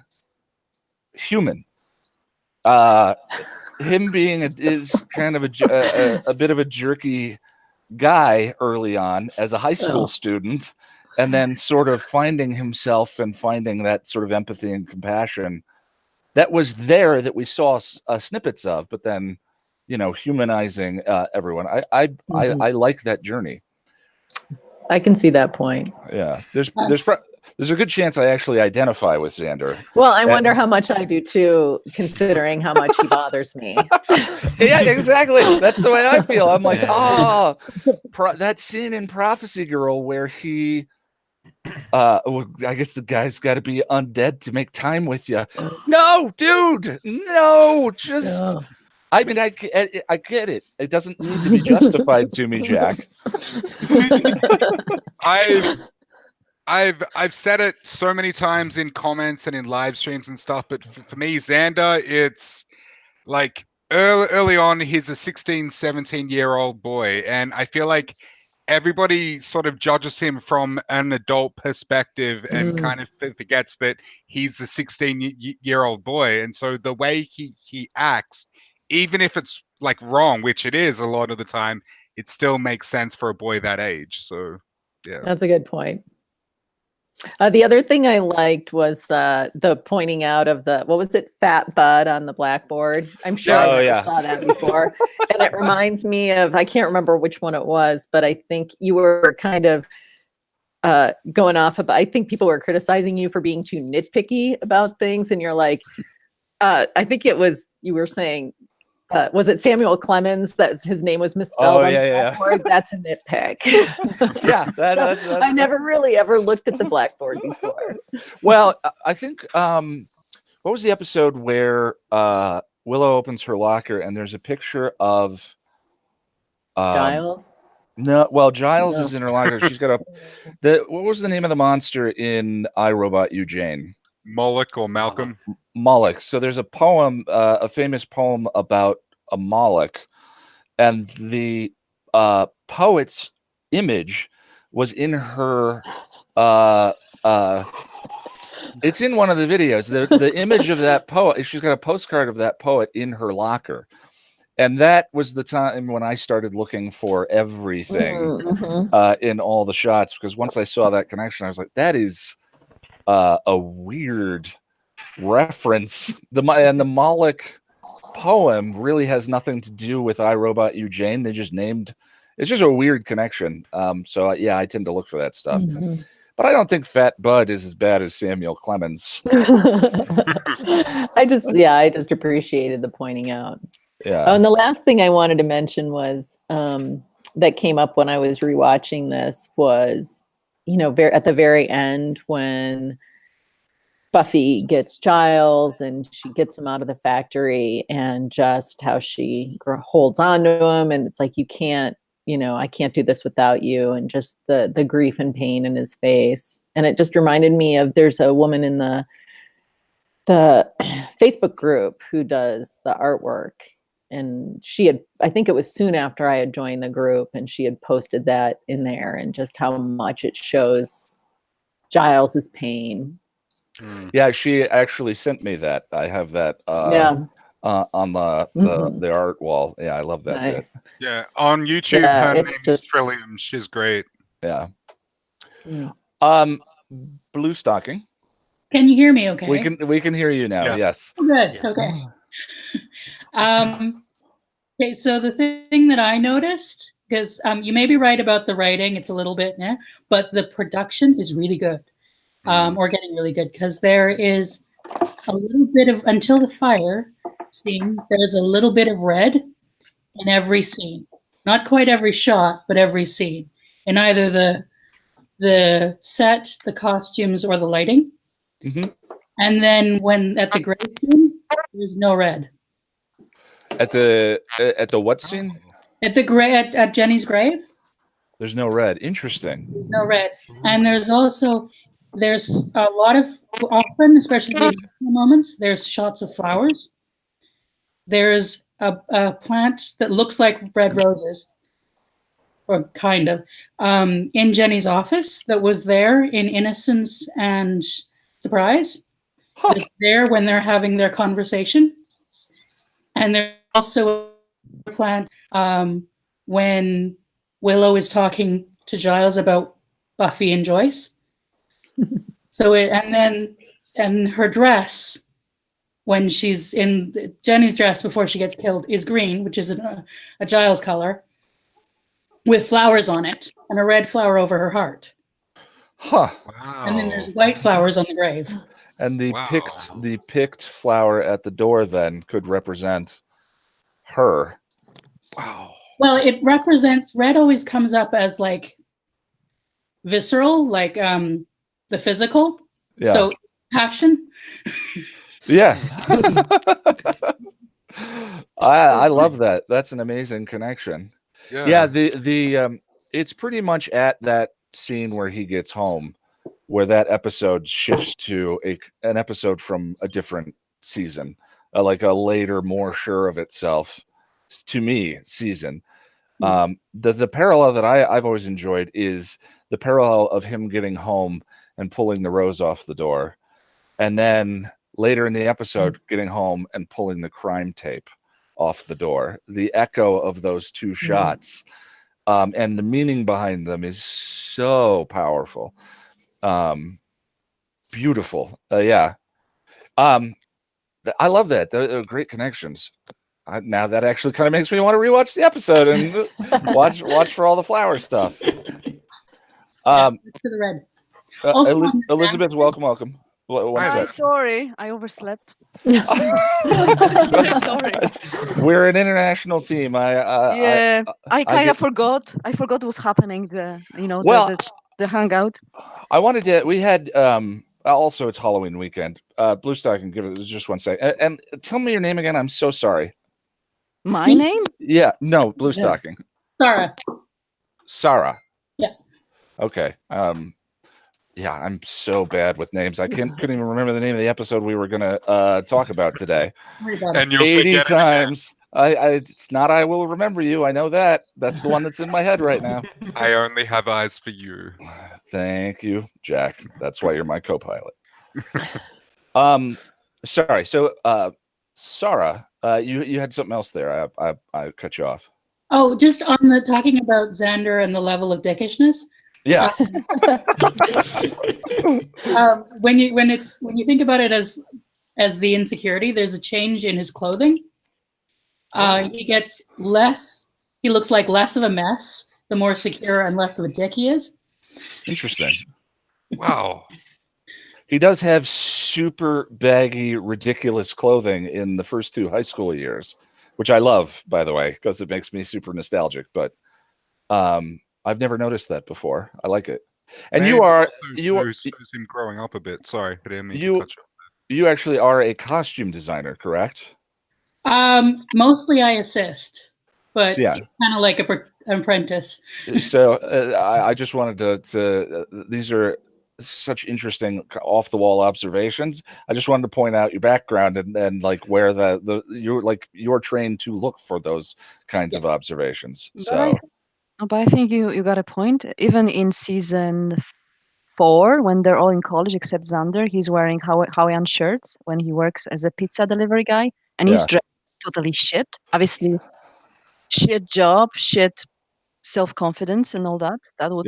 human. Him being is kind of a bit of a jerky guy early on as a high school student, and then sort of finding himself and finding that sort of empathy and compassion that was there, that we saw snippets of, but then, humanizing everyone. I like that journey. I can see that point. Yeah, there's a good chance I actually identify with Xander. Well, I wonder how much I do too, considering how much he bothers me. Yeah, exactly. That's the way I feel. I'm like, that scene in Prophecy Girl where he, I guess the guy's got to be undead to make time with you. No, dude, no, just. Yeah. I mean, I get it. It doesn't need to be justified to me, Jack. I've said it so many times in comments and in live streams and stuff, but for me, Xander, it's like early on, he's a 16, 17-year-old boy, and I feel like everybody sort of judges him from an adult perspective and kind of forgets that he's a 16-year-old boy. And so the way he acts, even if it's like wrong, which it is a lot of the time, it still makes sense for a boy that age. So yeah, that's a good point. The other thing I liked was the pointing out of the, what was it, fat bud on the blackboard. I'm sure I never saw that before. And it reminds me of, I can't remember which one it was, but I think you were kind of going off of, I think people were criticizing you for being too nitpicky about things. And you're like, I think it was, you were saying, was it Samuel Clemens that his name was misspelled Oh, on yeah, the yeah, yeah. blackboard? That's a nitpick. Yeah, So that's I never really ever looked at the blackboard before. well. I think what was the episode where Willow opens her locker and there's a picture of Giles? No, well, Giles No. is in her locker. She's got what was the name of the monster in I, Robot Eugene? Moloch or Malcolm. Moloch. So there's a poem, a famous poem about a Moloch, and the poet's image was in her. It's in one of the videos. The image of that poet. She's got a postcard of that poet in her locker. And that was the time when I started looking for everything in all the shots, because once I saw that connection, I was like, that is a weird reference. The Moloch poem really has nothing to do with I, Robot Eugene. They just named, it's just a weird connection. So yeah, I tend to look for that stuff. But I don't think Fat Bud is as bad as Samuel Clemens. I just appreciated the pointing out. Yeah. Oh, and the last thing I wanted to mention was that came up when I was rewatching this was, at the very end when Buffy gets Giles and she gets him out of the factory, and just how she holds on to him, and it's like, you can't, I can't do this without you, and just the grief and pain in his face. And it just reminded me of, there's a woman in the Facebook group who does the artwork. And she had, I think it was soon after I had joined the group, and she had posted that in there, and just how much it shows Giles's pain. Yeah, she actually sent me that. I have that on the art wall. Yeah, I love that bit. Yeah, on YouTube, her name is Trillium. She's great. Yeah. Blue Stocking. Can you hear me okay? We can hear you now. Yes. Oh, good. Okay. Okay, so the thing that I noticed, because you may be right about the writing, it's a little bit, but the production is really good, or getting really good, because there is a little bit of, until the fire scene, there's a little bit of red in every scene. Not quite every shot, but every scene. In either the set, the costumes, or the lighting. And then when at the grave scene, there's no red. At the what scene? At the at Jenny's grave. There's no red. Interesting. No red. And there's a lot of, often, especially in moments, there's shots of flowers. There's a plant that looks like red roses, or kind of, in Jenny's office that was there in Innocence and Surprise. It's there when they're having their conversation. And there's also a plant when Willow is talking to Giles about Buffy and Joyce. So and her dress, when she's in Jenny's dress before she gets killed, is green, which is a Giles color, with flowers on it and a red flower over her heart. Huh. Wow. And then there's white flowers on the grave. And the picked flower at the door then could represent her. Wow. Well, it represents, red always comes up as like visceral, like the physical. Yeah. So passion. Yeah. I love that. That's an amazing connection. Yeah, the it's pretty much at that scene where he gets home, where that episode shifts to an episode from a different season, like a later, more sure of itself, to me, season. The parallel that I've always enjoyed is the parallel of him getting home and pulling the rose off the door, and then later in the episode getting home and pulling the crime tape off the door. The echo of those two shots and the meaning behind them is so powerful. Beautiful. Yeah. I love that. They're great connections. Now that actually kind of makes me want to rewatch the episode and watch for all the flower stuff. To the red. Also, Elizabeth, welcome. What's Hi. that? Sorry, I overslept. We're Sorry. an international team. Yeah, I kind get- of forgot. I forgot what's happening. Well, The hangout. I wanted to. We had also it's Halloween weekend. Blue Stocking, give it just one sec. And tell me your name again. I'm so sorry. My name? Yeah, no, Blue Stocking. Sarah. Sarah. Yeah. Okay. Yeah, I'm so bad with names. I couldn't even remember the name of the episode we were gonna talk about today. And you'll 80 forget it again. times. It's not I will remember you. I know that. That's the one that's in my head right now. I only have eyes for you. Thank you, Jack. That's why you're my co-pilot. Sorry. So, Sarah, you had something else there. I cut you off. Oh, just on the talking about Xander and the level of dickishness. Yeah. When you think about it as the insecurity, there's a change in his clothing. He gets less. He looks like less of a mess the more secure and less of a dick he is. Interesting. Wow. He does have super baggy, ridiculous clothing in the first 2 high school years, which I love, by the way, because it makes me super nostalgic. But I've never noticed that before. I like it. And Maybe you are also shows him growing up a bit. Sorry, I didn't mean to cut you off. You actually are a costume designer, correct? Mostly I assist, but Yeah. kind of like an apprentice. So I just wanted to these are such interesting off the wall observations. I just wanted to point out your background and like where you're trained to look for those kinds of observations. So But I think you got a point. Even in season 4, when they're all in college except Xander, he's wearing Hawaiian shirts when he works as a pizza delivery guy, and he's dressed totally shit. Obviously, shit job, shit self-confidence, and all that. That would.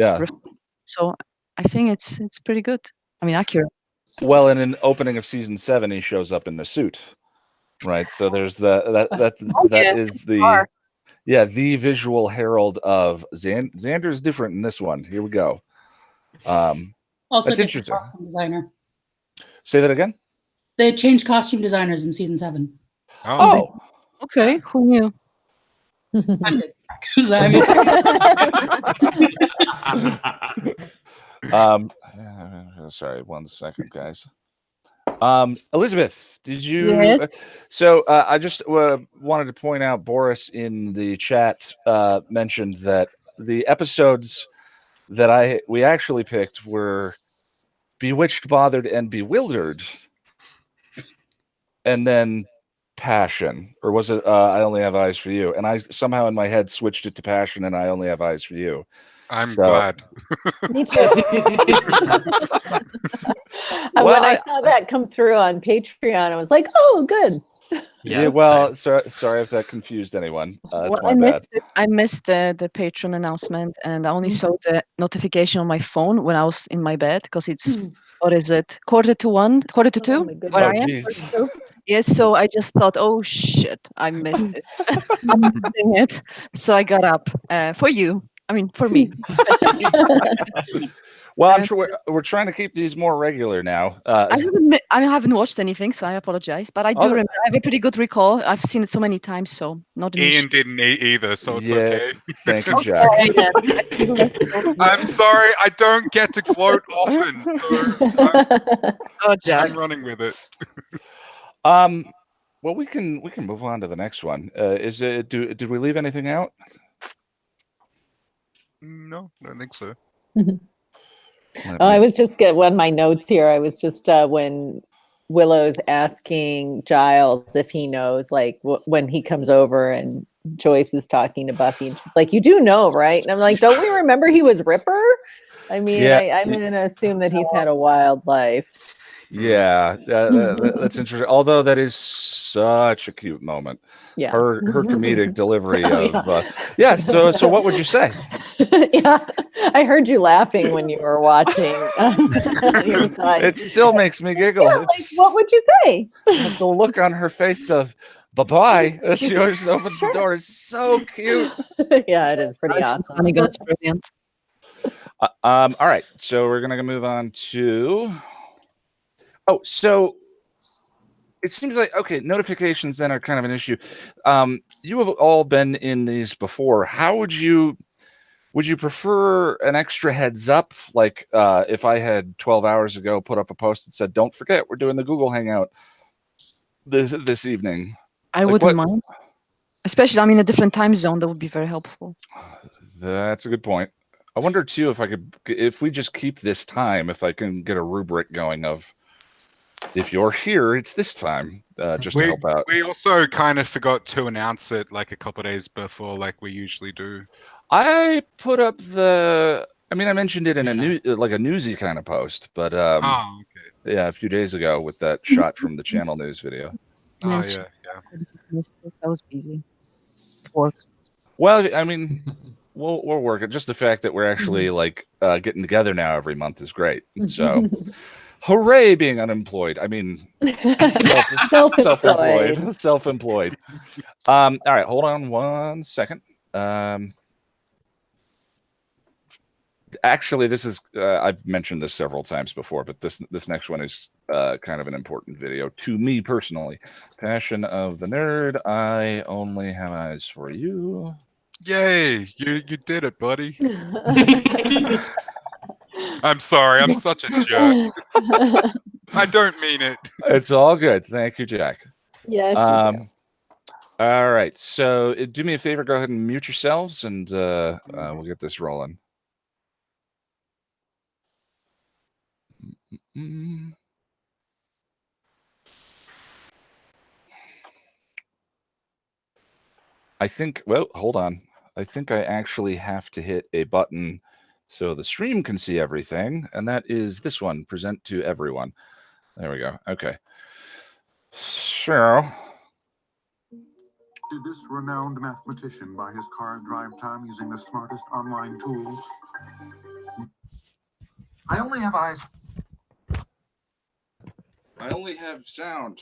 So I think it's pretty good. I mean, accurate. Well, in an opening of season 7, he shows up in the suit, right? So there's that is the visual herald of Xander's different in this one. Here we go. Also, that's interesting. Costume designer. Say that again. They changed costume designers in season 7. Oh. Okay. Who knew? Because I mean, sorry, 1 second, guys. Elizabeth, did you? Yes. So I just wanted to point out, Boris in the chat mentioned that the episodes that we actually picked were Bewitched, Bothered, and Bewildered, and then Passion, or was it I Only Have Eyes for You? And I somehow in my head switched it to Passion and I Only Have Eyes for You. I'm glad. Me too. When I saw that come through on Patreon, I was like, "Oh, good." Yeah. Well, sorry if that confused anyone. That's my bad. I missed the Patreon announcement, and I only saw the notification on my phone when I was in my bed because it's what is it? 1:45, 1:45? Where I am? Geez. Yes, so I just thought, oh shit, I missed it. I'm missing it. So I got up for you. I mean, for me. Well, I'm sure we're trying to keep these more regular now. I haven't watched anything, so I apologize. But I do remember. I have a pretty good recall. I've seen it so many times, so not an issue. Ian didn't either, so it's okay. Thank you, Jack. I'm sorry, I don't get to gloat often. So Jack. I'm running with it. Well, we can move on to the next one. Did we leave anything out? No, I don't think so. I was just on my notes here. I was just when Willow's asking Giles if he knows, like when he comes over and Joyce is talking to Buffy, and she's like, "You do know, right?" And I'm like, "Don't we remember he was Ripper?" I mean, I'm going to assume that he's had a wild life. Yeah, that's interesting. Although that is such a cute moment. Yeah, her comedic delivery of So what would you say? Yeah, I heard you laughing when you were watching. Your side. It still makes me giggle. Yeah, like, what would you say? The look on her face of bye-bye as she just opens the door is so cute. Yeah, it is pretty awesome. Funny, that's brilliant. All right, so we're gonna move on to Oh, so it seems like, okay, notifications then are kind of an issue. You have all been in these before. How would you prefer an extra heads up? Like if I had 12 hours ago put up a post that said, don't forget, we're doing the Google Hangout this evening. I wouldn't mind. Especially, I'm in a different time zone. That would be very helpful. That's a good point. I wonder too if we just keep this time, if I can get a rubric going of, if you're here, it's this time, just to help out. We also kind of forgot to announce it like a couple of days before, like we usually do. I put up I mentioned it in a newsy kind of post, but okay. Yeah, a few days ago with that shot from the channel news video. Oh yeah. That was busy. Work. Well, I mean, we'll work it. Just the fact that we're actually like getting together now every month is great. So, hooray, being unemployed. I mean, self-employed. Self-employed. All right, hold on 1 second. Actually, this is I've mentioned this several times before, but this next one is kind of an important video to me personally. Passion of the Nerd. I only have eyes for you. Yay! You did it, buddy. I'm sorry. I'm such a jerk. I don't mean it. It's all good. Thank you, Jack. Yeah. All right. So do me a favor. Go ahead and mute yourselves, and we'll get this rolling. I think, well, hold on. I think I actually have to hit a button so the stream can see everything, and that is this one, present to everyone. There we go. Okay. So, Did this renowned mathematician buy his car and drive time using the smartest online tools? I only have eyes. I only have sound.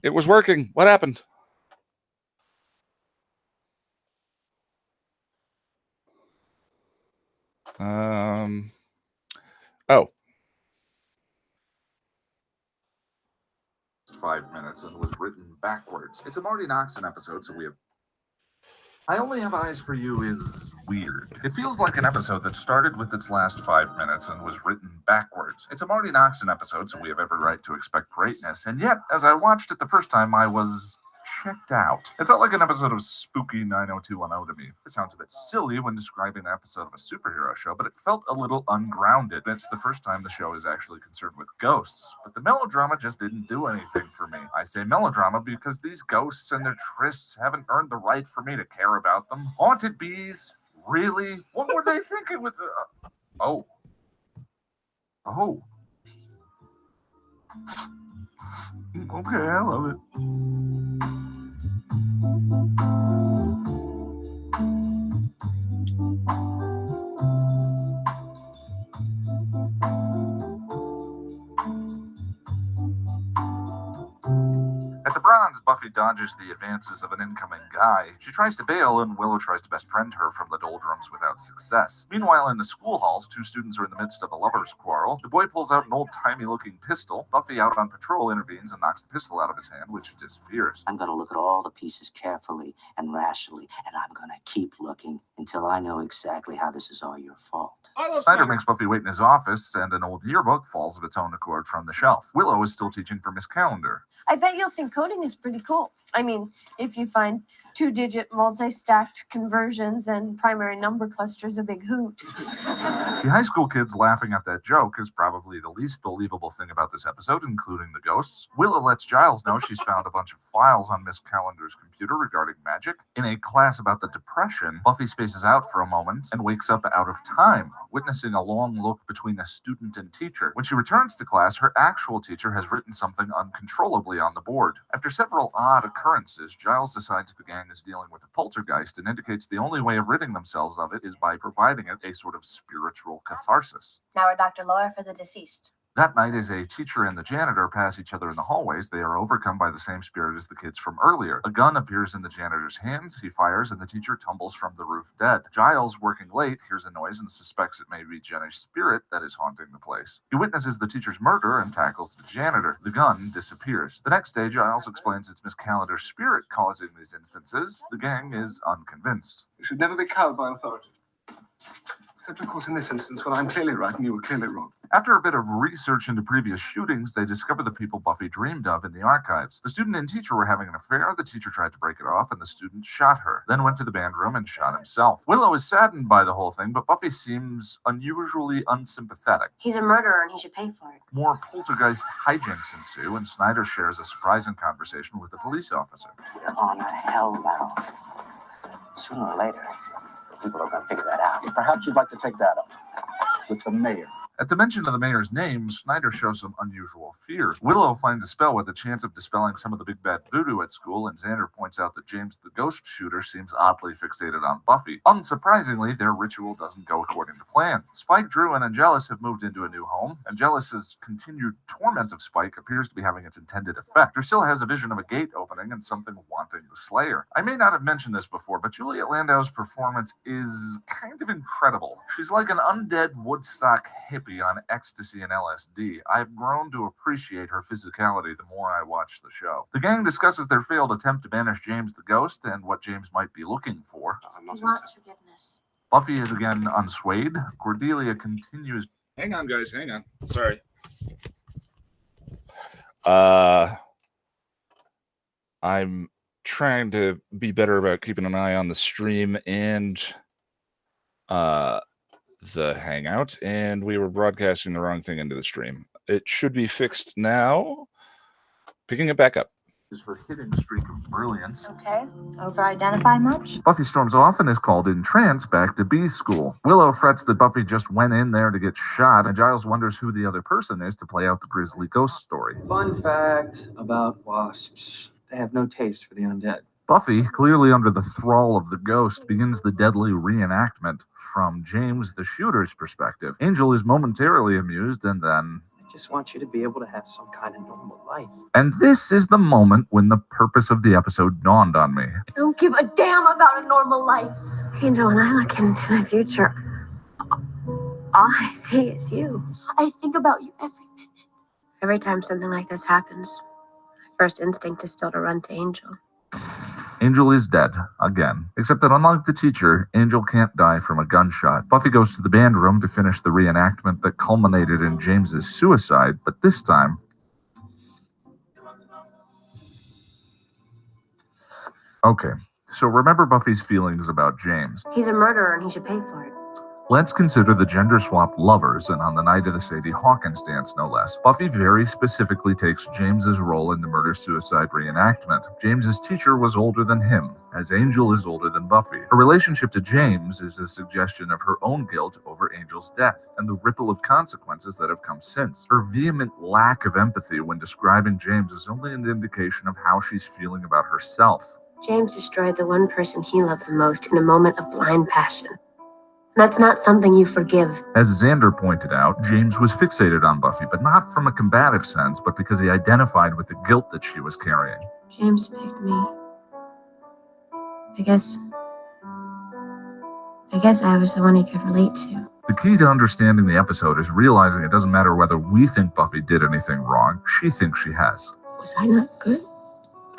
It was working. What happened? Oh. 5 minutes and was written backwards. It's a Marty Noxon episode, so we have. I only have eyes for you is weird. It feels like an episode that started with its last 5 minutes and was written backwards. It's a Marty Noxon episode, so we have every right to expect greatness. And yet, as I watched it the first time, I was checked out. It felt like an episode of Spooky 90210 to me. It sounds a bit silly when describing an episode of a superhero show, but it felt a little ungrounded. It's the first time the show is actually concerned with ghosts, but the melodrama just didn't do anything for me. I say melodrama because these ghosts and their trysts haven't earned the right for me to care about them. Haunted bees? Really? What were they thinking with the... Oh. Okay, I love it. At the Bronze, Buffy dodges the advances of an incoming guy. She tries to bail, and Willow tries to best friend her from the doldrums without success. Meanwhile, in the school halls, two students are in the midst of a lover's quarrel. The boy pulls out an old-timey-looking pistol. Buffy, out on patrol, intervenes and knocks the pistol out of his hand, which disappears. I'm going to look at all the pieces carefully and rationally, and I'm going to keep looking until I know exactly how this is all your fault. Snyder makes Buffy wait in his office, and an old yearbook falls of its own accord from the shelf. Willow is still teaching for Miss Calendar. I bet you'll think coding is pretty cool. I mean, if you find 2-digit multi-stacked conversions and primary number clusters a big hoot. The high school kids laughing at that joke is probably the least believable thing about this episode, including the ghosts. Willow lets Giles know she's found a bunch of files on Miss Calendar's computer regarding magic. In a class about the Depression, Buffy spaces out for a moment and wakes up out of time, witnessing a long look between a student and teacher. When she returns to class, her actual teacher has written something uncontrollably on the board. After several odd occurrences, Giles decides the gang is dealing with a poltergeist and indicates the only way of ridding themselves of it is by providing it a sort of spiritual catharsis. Now we're Dr. Lawyer for the deceased. That night, as a teacher and the janitor pass each other in the hallways, they are overcome by the same spirit as the kids from earlier. A gun appears in the janitor's hands, he fires, and the teacher tumbles from the roof dead. Giles, working late, hears a noise and suspects it may be Jenny's spirit that is haunting the place. He witnesses the teacher's murder and tackles the janitor. The gun disappears. The next day, Giles explains it's Miss Calendar's spirit causing these instances. The gang is unconvinced. You should never be cowed by authority. Except, of course, in this instance, when I'm clearly right and you were clearly wrong. After a bit of research into previous shootings, they discover the people Buffy dreamed of in the archives. The student and teacher were having an affair, the teacher tried to break it off, and the student shot her, then went to the band room and shot himself. Willow is saddened by the whole thing, but Buffy seems unusually unsympathetic. He's a murderer and he should pay for it. More poltergeist hijinks ensue, and Snyder shares a surprising conversation with the police officer. We're on a hellmouth. Sooner or later, people are going to figure that out. Perhaps you'd like to take that up with the mayor. At the mention of the mayor's name, Snyder shows some unusual fear. Willow finds a spell with a chance of dispelling some of the big bad voodoo at school, and Xander points out that James the ghost shooter seems oddly fixated on Buffy. Unsurprisingly, their ritual doesn't go according to plan. Spike, Drew, and Angelus have moved into a new home. Angelus's continued torment of Spike appears to be having its intended effect. Drusilla has a vision of a gate opening and something wanting the Slayer. I may not have mentioned this before, but Juliet Landau's performance is kind of incredible. She's like an undead Woodstock hippie on ecstasy and LSD. I've grown to appreciate her physicality the more I watch the show. The gang discusses their failed attempt to banish James the Ghost and what James might be looking for. He wants forgiveness. Buffy is again unswayed. Cordelia continues. Hang on, guys. Hang on. Sorry. I'm trying to be better about keeping an eye on the stream and the Hangout, and we were broadcasting the wrong thing into the stream. It should be fixed now. Picking it back up. Is her hidden streak of brilliance. Okay, over-identify much? Buffy storms off and is called in trance back to B school. Willow frets that Buffy just went in there to get shot, and Giles wonders who the other person is to play out the grisly ghost story. Fun fact about wasps. They have no taste for the undead. Buffy, clearly under the thrall of the ghost, begins the deadly reenactment from James the shooter's perspective. Angel is momentarily amused and then... I just want you to be able to have some kind of normal life. And this is the moment when the purpose of the episode dawned on me. I don't give a damn about a normal life. Angel, when I look into the future, all I see is you. I think about you every minute. Every time something like this happens, my first instinct is still to run to Angel. Angel is dead, again. Except that unlike the teacher, Angel can't die from a gunshot. Buffy goes to the band room to finish the reenactment that culminated in James's suicide, but this time... Okay, so remember Buffy's feelings about James. He's a murderer and he should pay for it. Let's consider the gender-swapped lovers, and on the night of the Sadie Hawkins dance, no less. Buffy very specifically takes James's role in the murder-suicide reenactment. James's teacher was older than him, as Angel is older than Buffy. Her relationship to James is a suggestion of her own guilt over Angel's death, and the ripple of consequences that have come since. Her vehement lack of empathy when describing James is only an indication of how she's feeling about herself. James destroyed the one person he loved the most in a moment of blind passion. That's not something you forgive. As Xander pointed out, James was fixated on Buffy, but not from a combative sense, but because he identified with the guilt that she was carrying. James picked me. I guess I was the one he could relate to. The key to understanding the episode is realizing it doesn't matter whether we think Buffy did anything wrong, she thinks she has. Was I not good?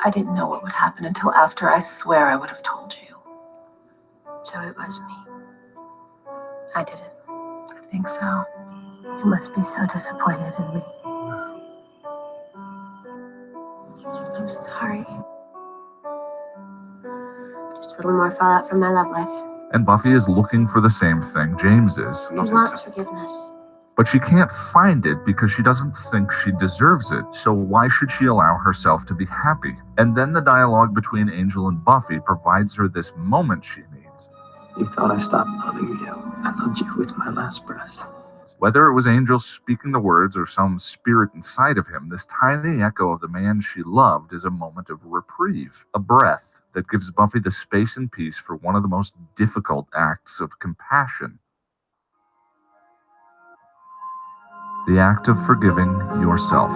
I didn't know what would happen until after. I swear I would have told you. So it was me. I did it. I think so. You must be so disappointed in me. I'm sorry. Just a little more fallout from my love life. And Buffy is looking for the same thing James is. He wants forgiveness. But she can't find it because she doesn't think she deserves it. So why should she allow herself to be happy? And then the dialogue between Angel and Buffy provides her this moment she needs. You thought I stopped loving you. I loved you with my last breath. Whether it was Angel speaking the words or some spirit inside of him, this tiny echo of the man she loved is a moment of reprieve, a breath that gives Buffy the space and peace for one of the most difficult acts of compassion. The act of forgiving yourself.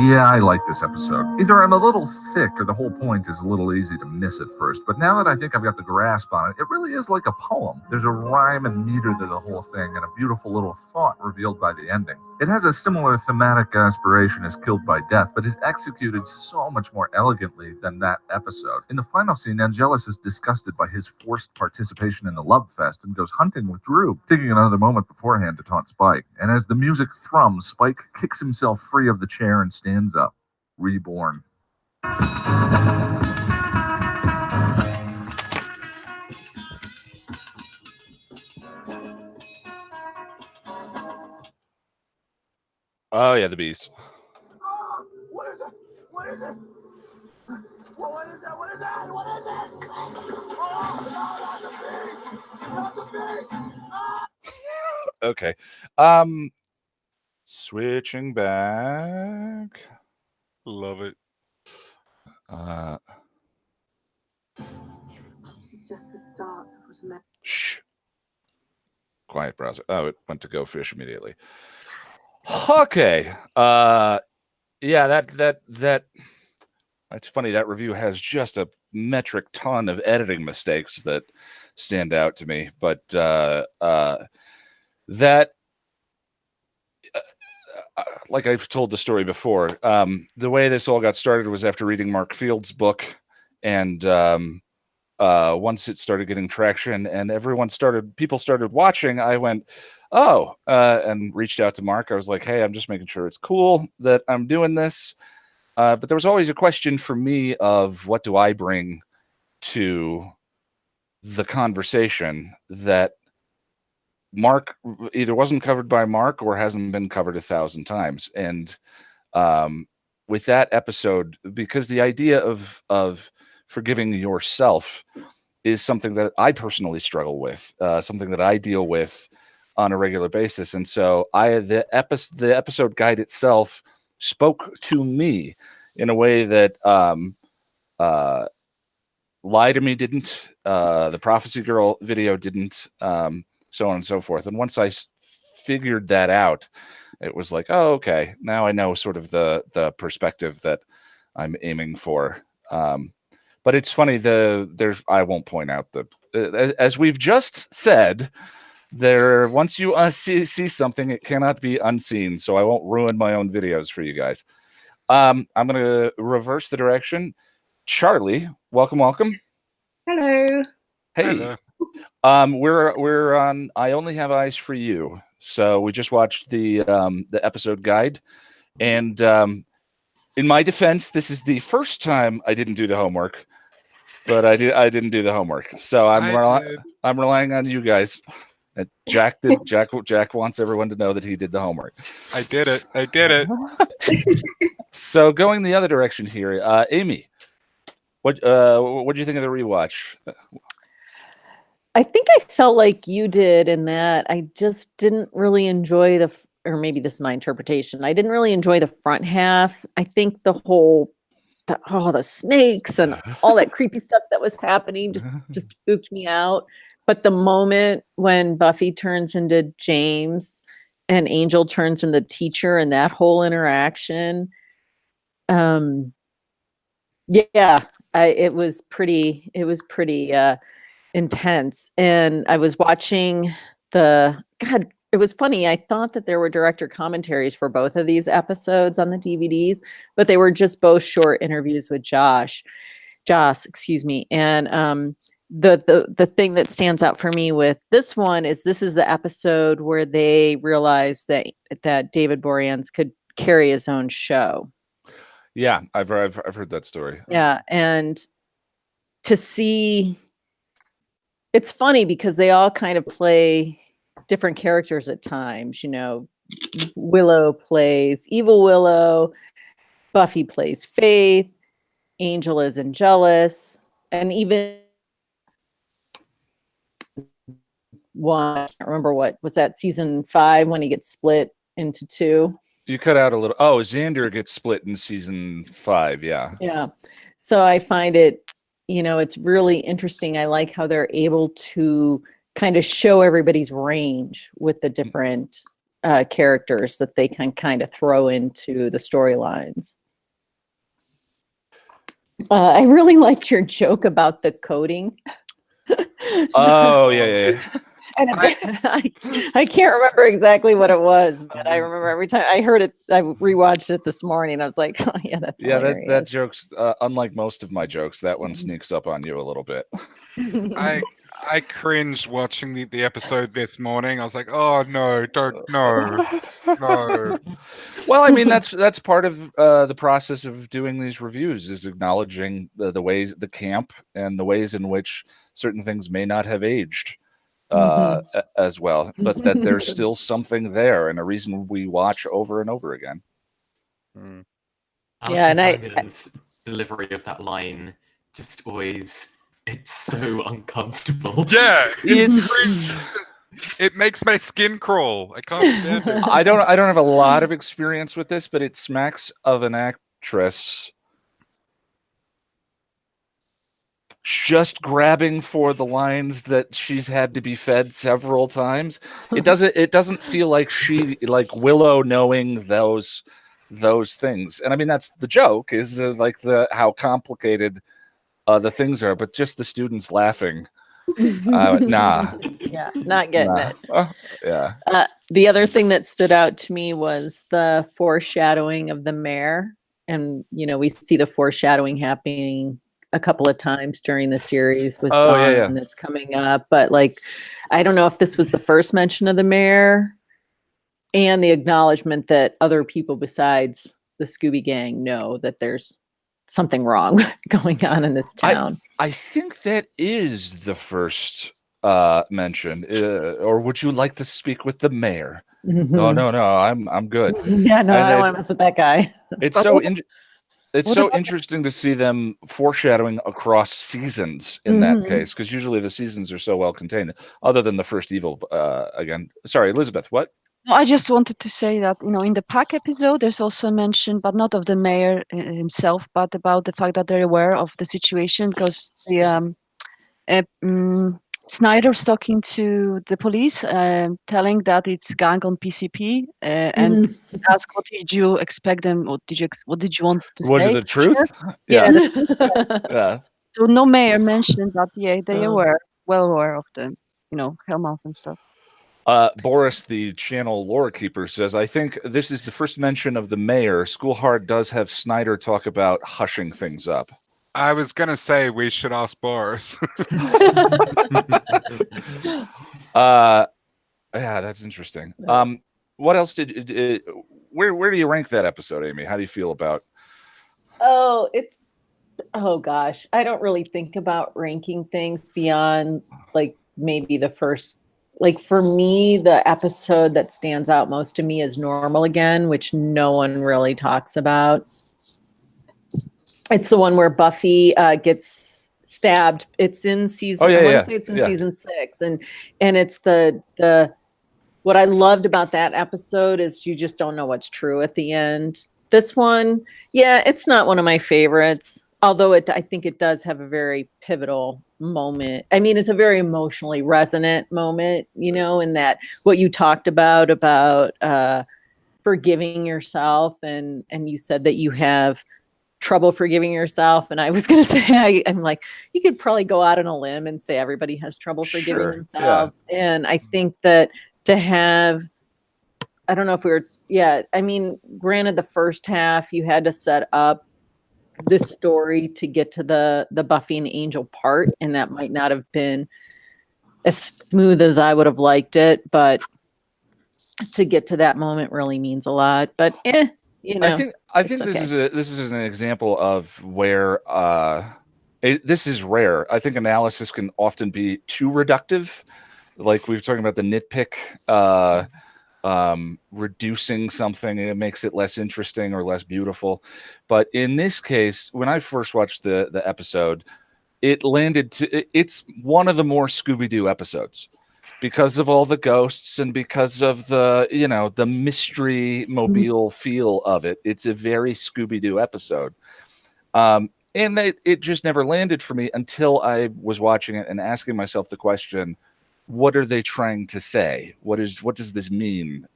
Yeah, I like this episode. Either I'm a little thick or the whole point is a little easy to miss at first, but now that I think I've got the grasp on it, it really is like a poem. There's a rhyme and meter to the whole thing and a beautiful little thought revealed by the ending. It has a similar thematic aspiration as Killed by Death, but is executed so much more elegantly than that episode. In the final scene, Angelus is disgusted by his forced participation in the love fest and goes hunting with Drew, taking another moment beforehand to taunt Spike. And as the music thrums, Spike kicks himself free of the chair and stands up, reborn. Oh yeah, the bees. What is it? What is it? What is that? What is that? What is it? Oh, no, not the bee! Not the bee! Ah! Okay. Switching back. Love it. This is just the start of what's meant. Shh. Quiet browser. Oh, it went to go fish immediately. Okay. Yeah, that's funny. That review has just a metric ton of editing mistakes that stand out to me, but like I've told the story before, the way this all got started was after reading Mark Field's book, and once it started getting traction and people started watching, I went, oh, and reached out to Mark. I was like, hey, I'm just making sure it's cool that I'm doing this. But there was always a question for me of what do I bring to the conversation that Mark either wasn't covered by Mark or hasn't been covered 1,000 times. And with that episode, because the idea of forgiving yourself is something that I personally struggle with, something that I deal with on a regular basis. And so the episode guide itself spoke to me in a way that Lie to Me didn't, the Prophecy Girl video didn't, so on and so forth. And once I figured that out, it was like, oh, okay, now I know sort of the perspective that I'm aiming for. But it's funny, I won't point out as we've just said, once you see something, it cannot be unseen. So I won't ruin my own videos for you guys. I'm going to reverse the direction. Charlie, welcome. Hello. Hey. We're on I Only Have Eyes for You. So we just watched the episode guide, and in my defense, this is the first time I didn't do the homework, but I didn't do the homework. So I'm relying on you guys. And Jack did. Jack wants everyone to know that he did the homework. I did it. So going the other direction here, Amy, what do you think of the rewatch? I think I felt like you did in that I just didn't really enjoy or maybe this is my interpretation. I didn't really enjoy the front half. I think the snakes and all that creepy stuff that was happening just spooked me out. But the moment when Buffy turns into James and Angel turns into the teacher and that whole interaction, it was pretty intense. And I was watching it was funny. I thought that there were director commentaries for both of these episodes on the DVDs, but they were just both short interviews with Joss, excuse me. And the thing that stands out for me with this one is this is the episode where they realized that David Boreanaz could carry his own show. Yeah, I've heard that story. Yeah, and to see, it's funny because they all kind of play different characters at times. You know, Willow plays Evil Willow, Buffy plays Faith, Angel is Angelus, and even one, I can't remember what was that, season 5 when he gets split into 2. You cut out a little. Oh, Xander gets split in season 5. Yeah. Yeah. So I find it, it's really interesting. I like how they're able to kind of show everybody's range with the different characters that they can kind of throw into the storylines. I really liked your joke about the coding. Oh, yeah. And I can't remember exactly what it was, but I remember every time I heard it, I rewatched it this morning. I was like, oh, yeah, that's hilarious. That joke's unlike most of my jokes. That one sneaks up on you a little bit. I cringed watching the episode this morning. I was like, oh no, no. Well, I mean, that's part of the process of doing these reviews, is acknowledging the ways, the camp, and the ways in which certain things may not have aged as well, but that there's still something there and a reason we watch over and over again. Yeah, and Simon's delivery of that line just always, it's so uncomfortable. Yeah, it's it makes my skin crawl. I can't stand it. I don't have a lot of experience with this, but it smacks of an actress just grabbing for the lines that she's had to be fed several times. It doesn't feel like she, like Willow, knowing those things. And I mean, that's the joke, is like how complicated the things are, but just the students laughing. Nah. Yeah, not getting it. Yeah. The other thing that stood out to me was the foreshadowing of the mayor. And, we see the foreshadowing happening a couple of times during the series with Dawn that's coming up. But like, I don't know if this was the first mention of the mayor and the acknowledgement that other people besides the Scooby Gang know that there's something wrong going on in this town. I think that is the first mention. Or would you like to speak with the mayor? No, I'm good. Yeah, no, I don't want to mess with that guy. It's so interesting to see them foreshadowing across seasons in that case, because usually the seasons are so well contained, other than the first evil. Again, sorry, Elizabeth, what? No, I just wanted to say that, in the Pack episode, there's also a mention, but not of the mayor himself, but about the fact that they're aware of the situation, because the Snyder's talking to the police, telling that it's gang on PCP, and ask, what did you expect them, or what did you want to say? Was it the truth? Yeah. Yeah. So no mayor mentioned that. Yeah, they were well aware of the, Hellmouth and stuff. Boris, the channel lore keeper, says, I think this is the first mention of the mayor. School Hard does have Snyder talk about hushing things up. I was going to say we should ask Boris. Yeah, that's interesting. What else where do you rank that episode, Amy? How do you feel about? Oh gosh, I don't really think about ranking things beyond like maybe the first. Like for me, the episode that stands out most to me is Normal Again, which no one really talks about. It's the one where Buffy gets stabbed. It's in season. I want to say it's in season 6, and it's the what I loved about that episode is you just don't know what's true at the end. This one, it's not one of my favorites, although I think it does have a very pivotal moment. I mean, it's a very emotionally resonant moment, in that what you talked about forgiving yourself, and you said that you have trouble forgiving yourself, and I was going to say I'm like, you could probably go out on a limb and say everybody has trouble forgiving themselves. And I think that to have, I don't know if I mean, granted, the first half you had to set up this story to get to the Buffy and Angel part, and that might not have been as smooth as I would have liked it, but to get to that moment really means a lot. But I think this is an example of where this is rare. I think analysis can often be too reductive, like we were talking about the nitpick. Reducing something, it makes it less interesting or less beautiful. But in this case, when I first watched the episode, it landed it's one of the more Scooby-Doo episodes because of all the ghosts and because of the mystery mobile feel of it. It's a very Scooby-Doo episode. And it just never landed for me until I was watching it and asking myself the question, what are they trying to say? What does this mean?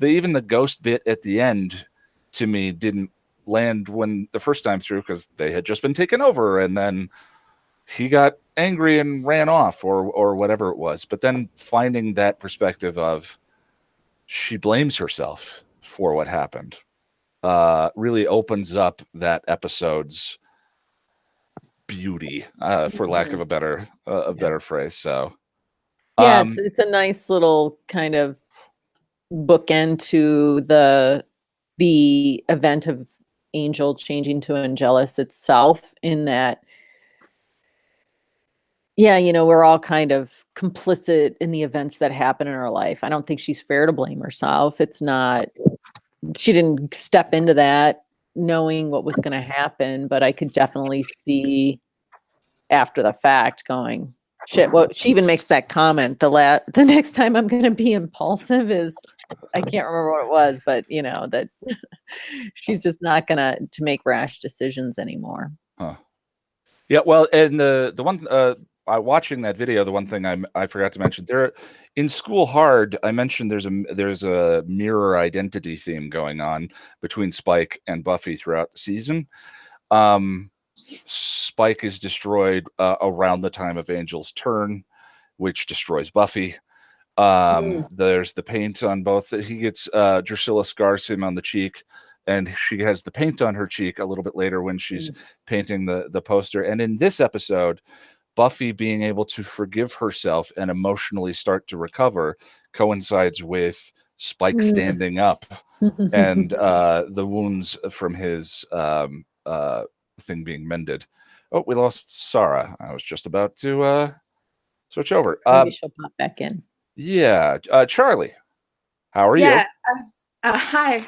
Even the ghost bit at the end to me didn't land when the first time through, because they had just been taken over and then he got angry and ran off or whatever it was. But then finding that perspective of she blames herself for what happened really opens up that episode's beauty, for lack of a better phrase. So yeah, it's a nice little kind of bookend to the event of Angel changing to Angelus itself, in that, yeah, you know, we're all kind of complicit in the events that happen in her life. I don't think she's fair to blame herself. It's not, she didn't step into that knowing what was going to happen, but I could definitely see after the fact going, shit, well, she even makes that comment, the next time I'm going to be impulsive is, I can't remember what it was, but you know, that she's just not gonna to make rash decisions anymore. Huh. Yeah, well, and the one watching that video, the one thing I forgot to mention there in School Hard, I mentioned there's a mirror identity theme going on between Spike and Buffy throughout the season. Spike is destroyed around the time of Angel's turn, which destroys Buffy. There's the paint on both. He gets Drusilla scars him on the cheek, and she has the paint on her cheek a little bit later when she's painting the poster. And in this episode, Buffy being able to forgive herself and emotionally start to recover coincides with Spike standing up and the wounds from his thing being mended. Oh, we lost Sarah. I was just about to switch over. Maybe she'll pop back in. Yeah, Charlie, how are you? Yeah, hi.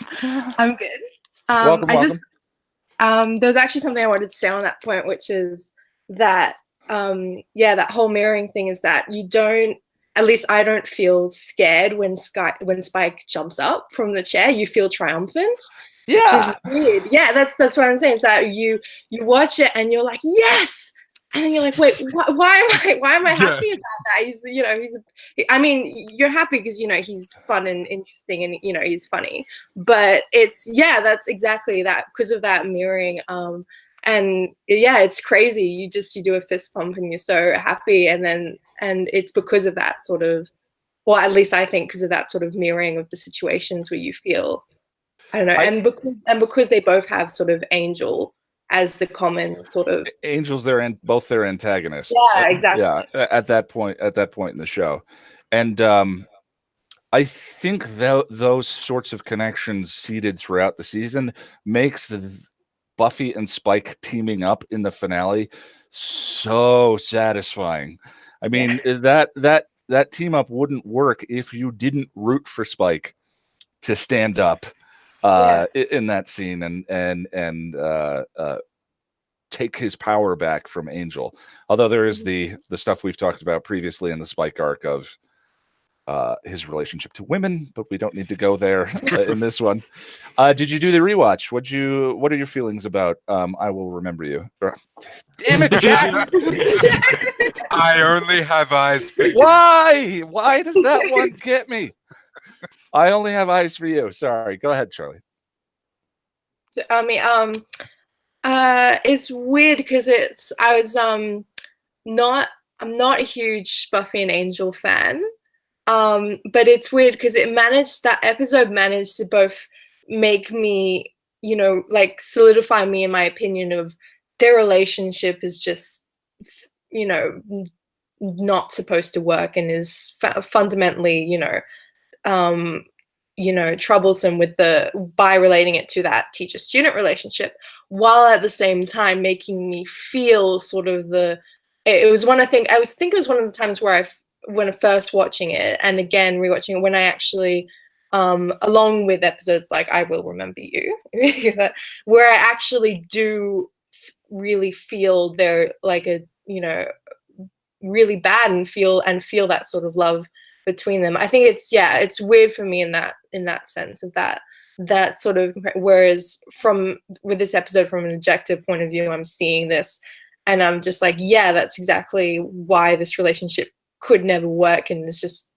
I'm good. Welcome. There's actually something I wanted to say on that point, which is that that whole mirroring thing is that you don't, at least I don't feel scared when Spike jumps up from the chair. You feel triumphant. Yeah. Which is weird. Yeah, that's what I'm saying, is that you watch it and you're like, yes. And then you're like, wait, why am I happy about that? I mean, you're happy because, he's fun and interesting and, he's funny. But that's exactly that, because of that mirroring. And yeah, it's crazy. You do a fist pump and you're so happy. And it's because of that sort of, well, at least I think because of that sort of mirroring of the situations where you feel, I don't know. And because they both have sort of Angel as the common sort of, Angel's both their antagonists. Yeah, exactly. Yeah, at that point in the show. And I think those sorts of connections seeded throughout the season makes Buffy and Spike teaming up in the finale so satisfying. I mean, that team up wouldn't work if you didn't root for Spike to stand up in that scene and take his power back from Angel. Although there is the stuff we've talked about previously in the Spike arc of his relationship to women, but we don't need to go there in this one. Did you do the rewatch? What are your feelings about I Will Remember You? Damn it, Jack! I only have eyes for you. Why does that one get me? I only have eyes for you. Sorry. Go ahead, Charlie. I mean, it's weird because I'm not a huge Buffy and Angel fan. But it's weird because that episode managed to both make me, like solidify me in my opinion of their relationship is just, not supposed to work and is fundamentally, troublesome by relating it to that teacher-student relationship, while at the same time making me feel sort of it was one of the times where when first watching it and again rewatching it, when I actually along with episodes like I Will Remember You where I actually do really feel they're like really bad and feel that sort of love between them. I think it's weird for me in that sense of that sort of, whereas with this episode from an objective point of view, I'm seeing this and I'm just like, yeah, that's exactly why this relationship could never work and is just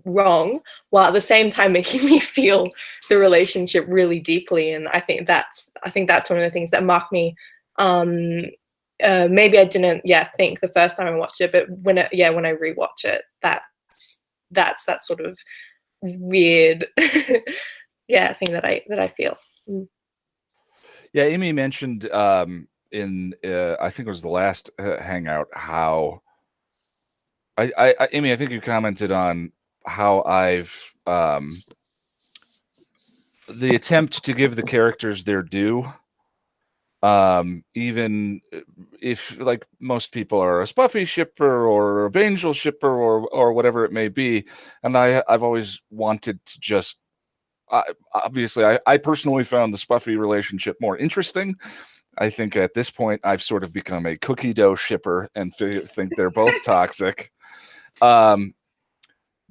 wrong, while at the same time making me feel the relationship really deeply. And I think that's one of the things that marked me. Maybe I didn't think the first time I watched it, but when I rewatch it, that's that sort of weird thing that I feel. Yeah, Amy mentioned in I think it was the last Hangout how Amy, I think you commented on how I've the attempt to give the characters their due, even if like most people are a Spuffy shipper or a Angel shipper or whatever it may be, and I've always wanted to just obviously I personally found the Spuffy relationship more interesting. I think at this point I've sort of become a cookie dough shipper and think they're both toxic.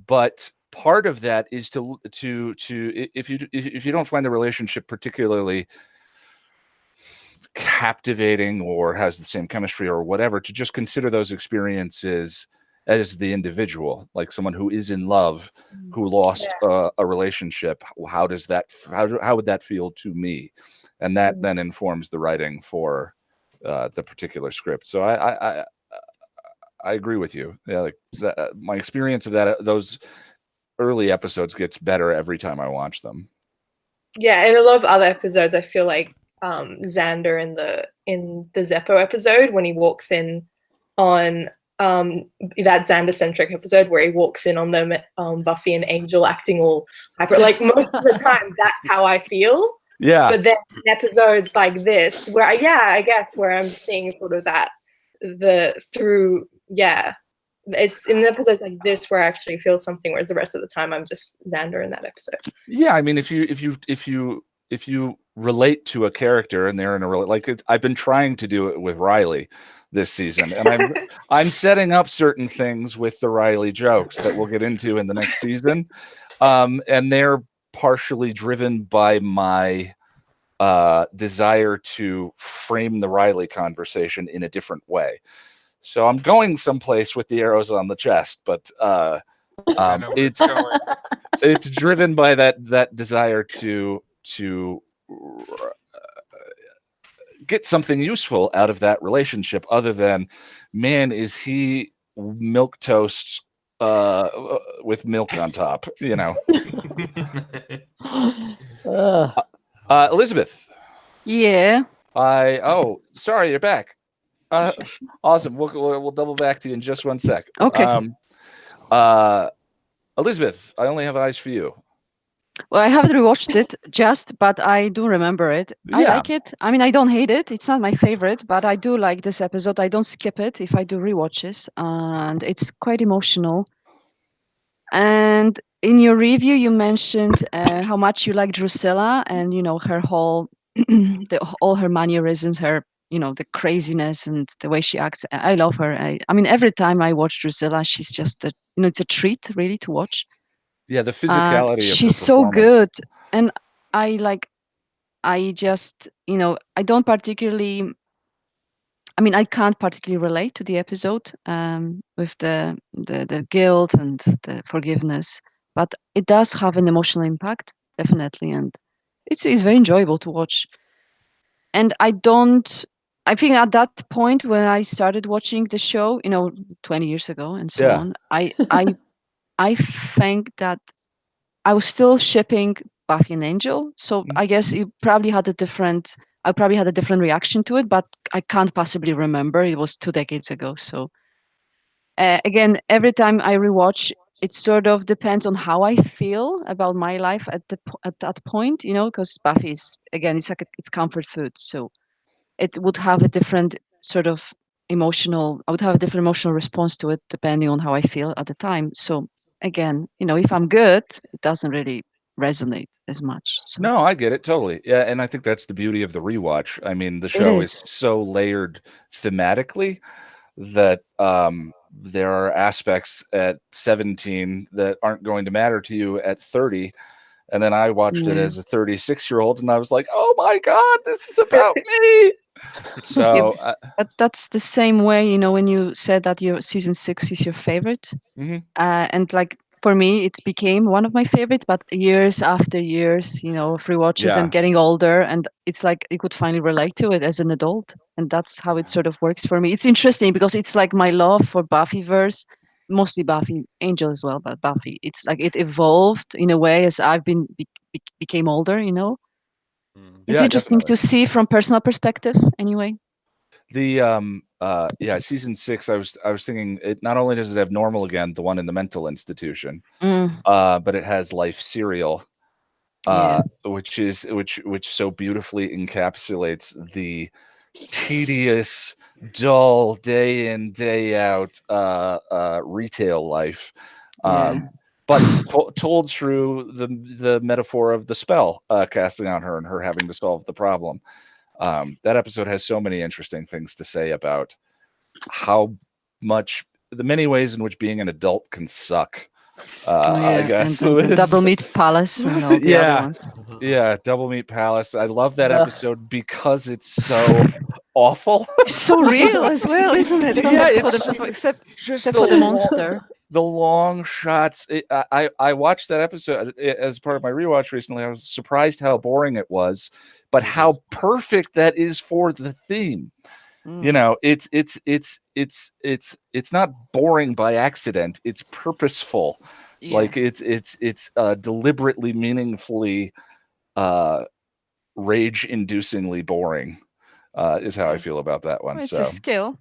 But part of that is to if you don't find the relationship particularly captivating or has the same chemistry or whatever, to just consider those experiences as the individual, like someone who is in love, who lost a relationship. How would that feel to me? And that then informs the writing for the particular script. So I agree with you. Yeah, like my experience of those early episodes gets better every time I watch them. Yeah, and a lot of other episodes, I feel like Xander in the Zeppo episode, when he walks in on that Xander-centric episode where he walks in on them, Buffy and Angel acting all hyper. Like most of the time, that's how I feel. Yeah. But then in episodes like this, where I guess where I'm seeing sort of that it's in episodes like this where I actually feel something, whereas the rest of the time I'm just Xander in that episode. Yeah, I mean, if you relate to a character and they're in I've been trying to do it with Riley this season, and I'm setting up certain things with the Riley jokes that we'll get into in the next season, and they're partially driven by my desire to frame the Riley conversation in a different way. So I'm going someplace with the arrows on the chest, but it's driven by that desire to get something useful out of that relationship, other than, man, is he milk toast with milk on top, you know. Elizabeth. Yeah. Sorry, you're back. Awesome. We'll double back to you in just one sec. Okay. Elizabeth, I only have eyes for you. Well, I haven't rewatched it but I do remember it. Yeah. I like it. I mean, I don't hate it. It's not my favorite, but I do like this episode. I don't skip it if I do rewatches, and it's quite emotional. And in your review, you mentioned how much you like Drusilla and, her whole, all her mannerisms, her, the craziness and the way she acts. I love her. I mean, every time I watch Drusilla, she's just, it's a treat really to watch. Yeah, the physicality of she's her so performance. good. And I just, I don't particularly, I mean, I can't particularly relate to the episode with the guilt and the forgiveness, but it does have an emotional impact, definitely, and it's very enjoyable to watch. And I think at that point when I started watching the show, 20 years ago and so on, I think that I was still shipping Buffy and Angel, so I guess I probably had a different reaction to it, but I can't possibly remember. It was 2 decades ago. So again, every time I rewatch, it sort of depends on how I feel about my life at that point, because Buffy is, again, it's comfort food. So it would have a different sort of I would have a different emotional response to it depending on how I feel at the time. So again, if I'm good, it doesn't really resonate as much. So. No, I get it totally. Yeah, and I think that's the beauty of the rewatch. I mean, the show is so layered thematically that there are aspects at 17 that aren't going to matter to you at 30. And then I watched it as a 36-year-old, and I was like, "Oh my God, this is about me!" So But that's the same way, you know, when you said that your season 6 is your favorite, and like for me, it became one of my favorites. But years after years, you know, of rewatches and getting older, and it's like you could finally relate to it as an adult, and that's how it sort of works for me. It's interesting because it's like my love for Buffyverse, mostly Buffy, Angel as well, but Buffy. It's like it evolved in a way as I've became older, you know. It's interesting to see from personal perspective, anyway. The season 6, I was thinking, it not only does it have Normal again, the one in the mental institution, but it has Life Serial, which so beautifully encapsulates the tedious, dull, day in, day out retail life. But told through the metaphor of the spell casting on her and her having to solve the problem. That episode has so many interesting things to say about how much the many ways in which being an adult can suck. I guess and the Double Meat Palace and all the other ones. Yeah, Double Meat Palace. I love that episode because it's so awful. It's so real as well, isn't it? Except for the monster. The long shots. I watched that episode as part of my rewatch recently. I was surprised how boring it was, but how perfect that is for the theme. You know, it's not boring by accident. It's purposeful. Like it's deliberately, meaningfully, rage-inducingly boring. Is how I feel about that one. Well, it's so a skill.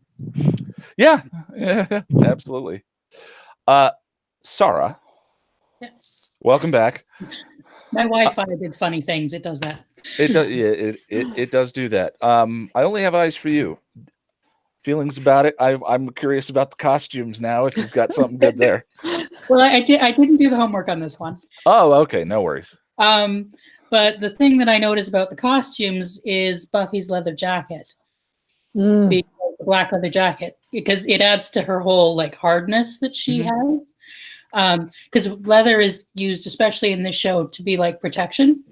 Yeah, absolutely. Sarah, welcome back. My Wi-Fi did funny things. It does that. It does. Yeah, it does do that. I only have eyes for you. Feelings about it? I'm curious about the costumes now. If you've got something good there. Well, I didn't do the homework on this one. Oh, okay, no worries. But the thing that I noticed about the costumes is Buffy's leather jacket, the black leather jacket, because it adds to her whole like hardness that she has. Because leather is used, especially in this show, to be like protection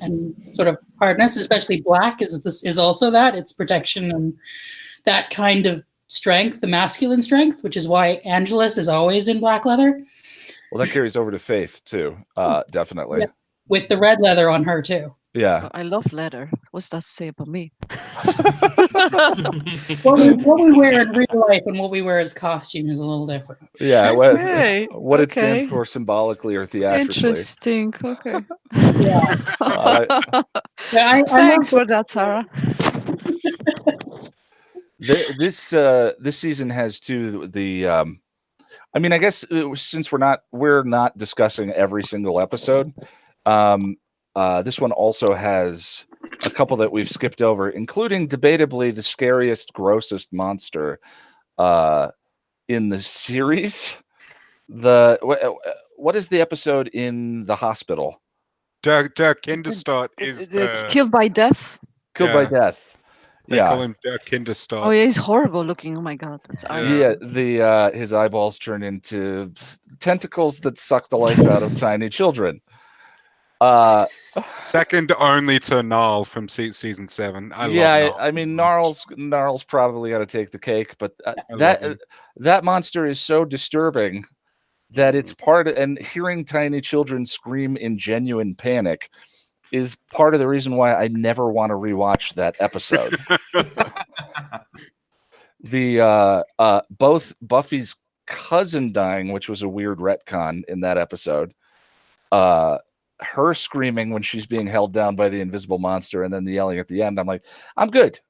and sort of hardness. Especially black is also that it's protection and that kind of strength, the masculine strength, which is why Angelus is always in black leather. Well, that carries over to Faith too, definitely. Yeah. With the red leather on her too. Yeah. I love leather. What's that say about me? what we wear in real life and what we wear as costume is a little different. Yeah, what it stands for symbolically or theatrically. Interesting. Okay. Yeah. Thanks for that, Sarah. This season has too the. I mean, I guess since we're not discussing every single episode. This one also has a couple that we've skipped over, including debatably the scariest, grossest monster in the series. What is the episode in the hospital? Der Kinderstadt is Killed by Death. Killed by Death. They call him Der Kinderstadt. Oh yeah, he's horrible looking. Oh my god, that's his eyeballs turn into tentacles that suck the life out of tiny children. Second only to Gnarl from season 7. I love Gnarl. I mean Gnarl's probably got to take the cake, but that monster is so disturbing that it's part of, and hearing tiny children scream in genuine panic is part of the reason why I never want to rewatch that episode. Both Buffy's cousin dying, which was a weird retcon in that episode, her screaming when she's being held down by the invisible monster, and then the yelling at the end. I'm like, I'm good.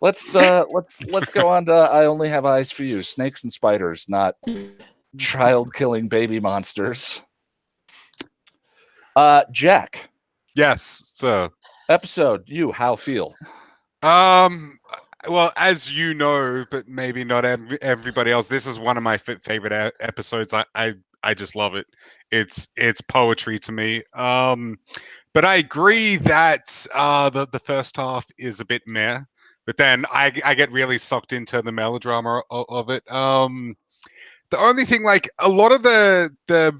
Let's go on to I Only Have Eyes for You. Snakes and spiders, not child-killing baby monsters. Jack. Yes, so episode how feel? Well, as you know, but maybe not everybody else, this is one of my favorite episodes. I just love it. It's poetry to me. But I agree that the first half is a bit meh, but then I get really sucked into the melodrama of it. The only thing, like a lot of the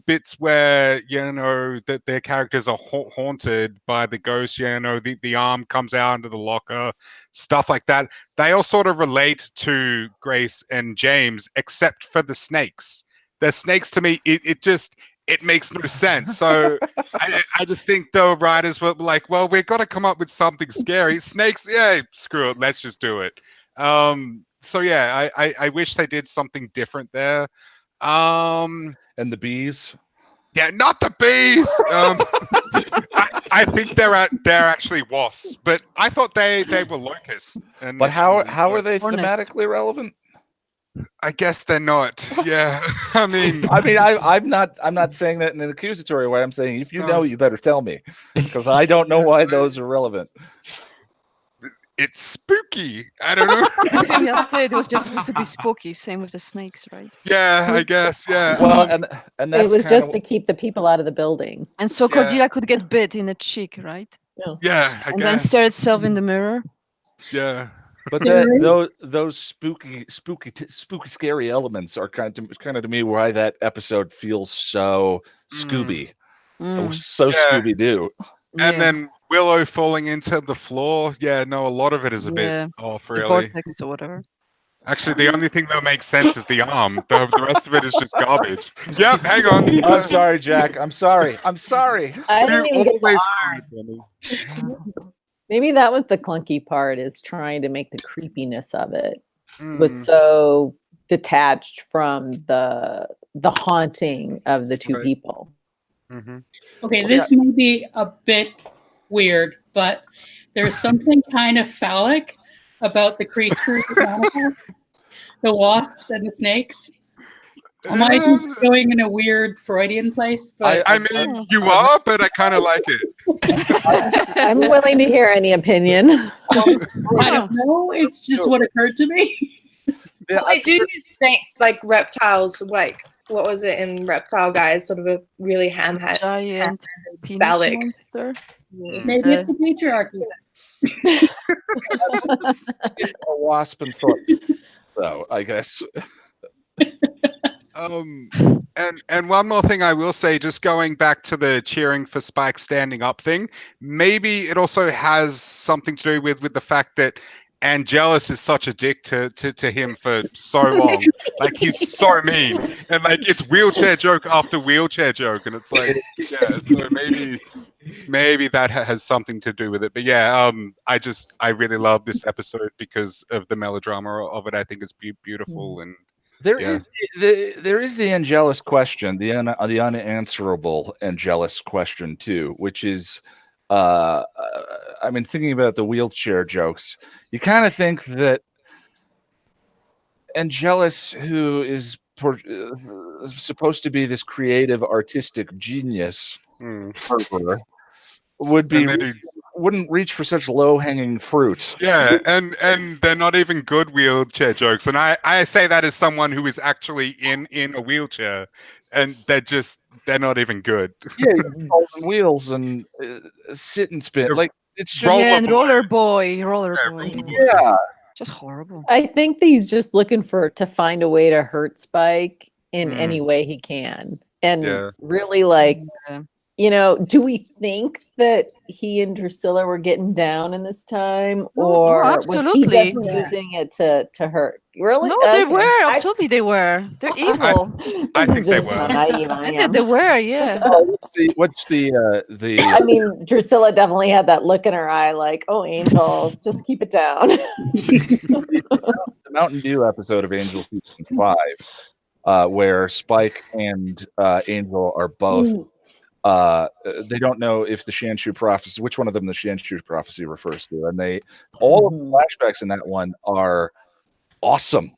bits where that their characters are haunted by the ghost, the arm comes out into the locker, stuff like that. They all sort of relate to Grace and James, except for the snakes. The snakes, to me, it makes no sense. So I just think the writers were like, well, we've got to come up with something scary. Snakes, yeah, screw it, let's just do it. So yeah, I wish they did something different there. And the bees. Yeah, not the bees. I think they're actually wasps, but I thought they were locusts. But how are they thematically relevant? I guess they're not. Yeah, I mean, I'm not saying that in an accusatory way. I'm saying if you know, you better tell me, because I don't know why those are relevant. It's spooky. I don't know. I think you have to say it was just supposed to be spooky. Same with the snakes, right? Yeah, I guess. Yeah. Well, and that's it was just to keep the people out of the building. And so Cordelia could get bit in the cheek, right? Yeah, I and guess. then stare itself in the mirror. Yeah. But those spooky, scary elements are kind of to me why that episode feels so Scooby, so Scooby Doo. And then Willow falling into the floor. Yeah, no, a lot of it is a bit off, the really. vortex or whatever. Actually, the only thing that makes sense is the arm. The rest of it is just garbage. Yep, hang on. I'm sorry, Jack. I'm sorry. I didn't even get the arm. Maybe that was the clunky part, is trying to make the creepiness of it was so detached from the haunting of the two people. Mm-hmm. Okay, this may be a bit weird, but there's something kind of phallic about the creatures, the wasps and the snakes. Am I just going in a weird Freudian place? But I mean, you are, but I kind of like it. I'm willing to hear any opinion. I don't know. It's just what occurred to me. Well, I do think like reptiles, like what was it in Reptile Guys? Sort of a really giant penis phallic monster. Maybe it's the patriarchy. A wasp and thought, so I guess. And one more thing I will say, just going back to the cheering for Spike standing up thing, maybe it also has something to do with the fact that Angelus is such a dick to him for so long. Like, he's so mean, and like it's wheelchair joke after wheelchair joke, and it's like, yeah, so maybe that has something to do with it. But yeah, I really love this episode because of the melodrama of it. I think it's beautiful. And there is the Angelus question, the unanswerable Angelus question too, which is, I mean, thinking about the wheelchair jokes, you kind of think that Angelus, who is supposed to be this creative, artistic genius, wouldn't reach for such low-hanging fruit. Yeah, and they're not even good wheelchair jokes. And I say that as someone who is actually in a wheelchair, and they're not even good. Yeah, wheels and sit and spin. Like, it's just and roller boy. Yeah, just horrible. I think he's just looking to find a way to hurt Spike in any way he can, and really like. Do we think that he and Drusilla were getting down in this time, or was he just using it to hurt? Really? No, they were. Absolutely, they were. They're evil. I think they were. They were, yeah. What's the? I mean, Drusilla definitely had that look in her eye, like, "Oh, Angel, just keep it down." The Mountain Dew episode of Angel season 5, where Spike and Angel are both. They don't know if the Shanshu prophecy, which one of them the Shanshu prophecy refers to, and all of the flashbacks in that one are awesome.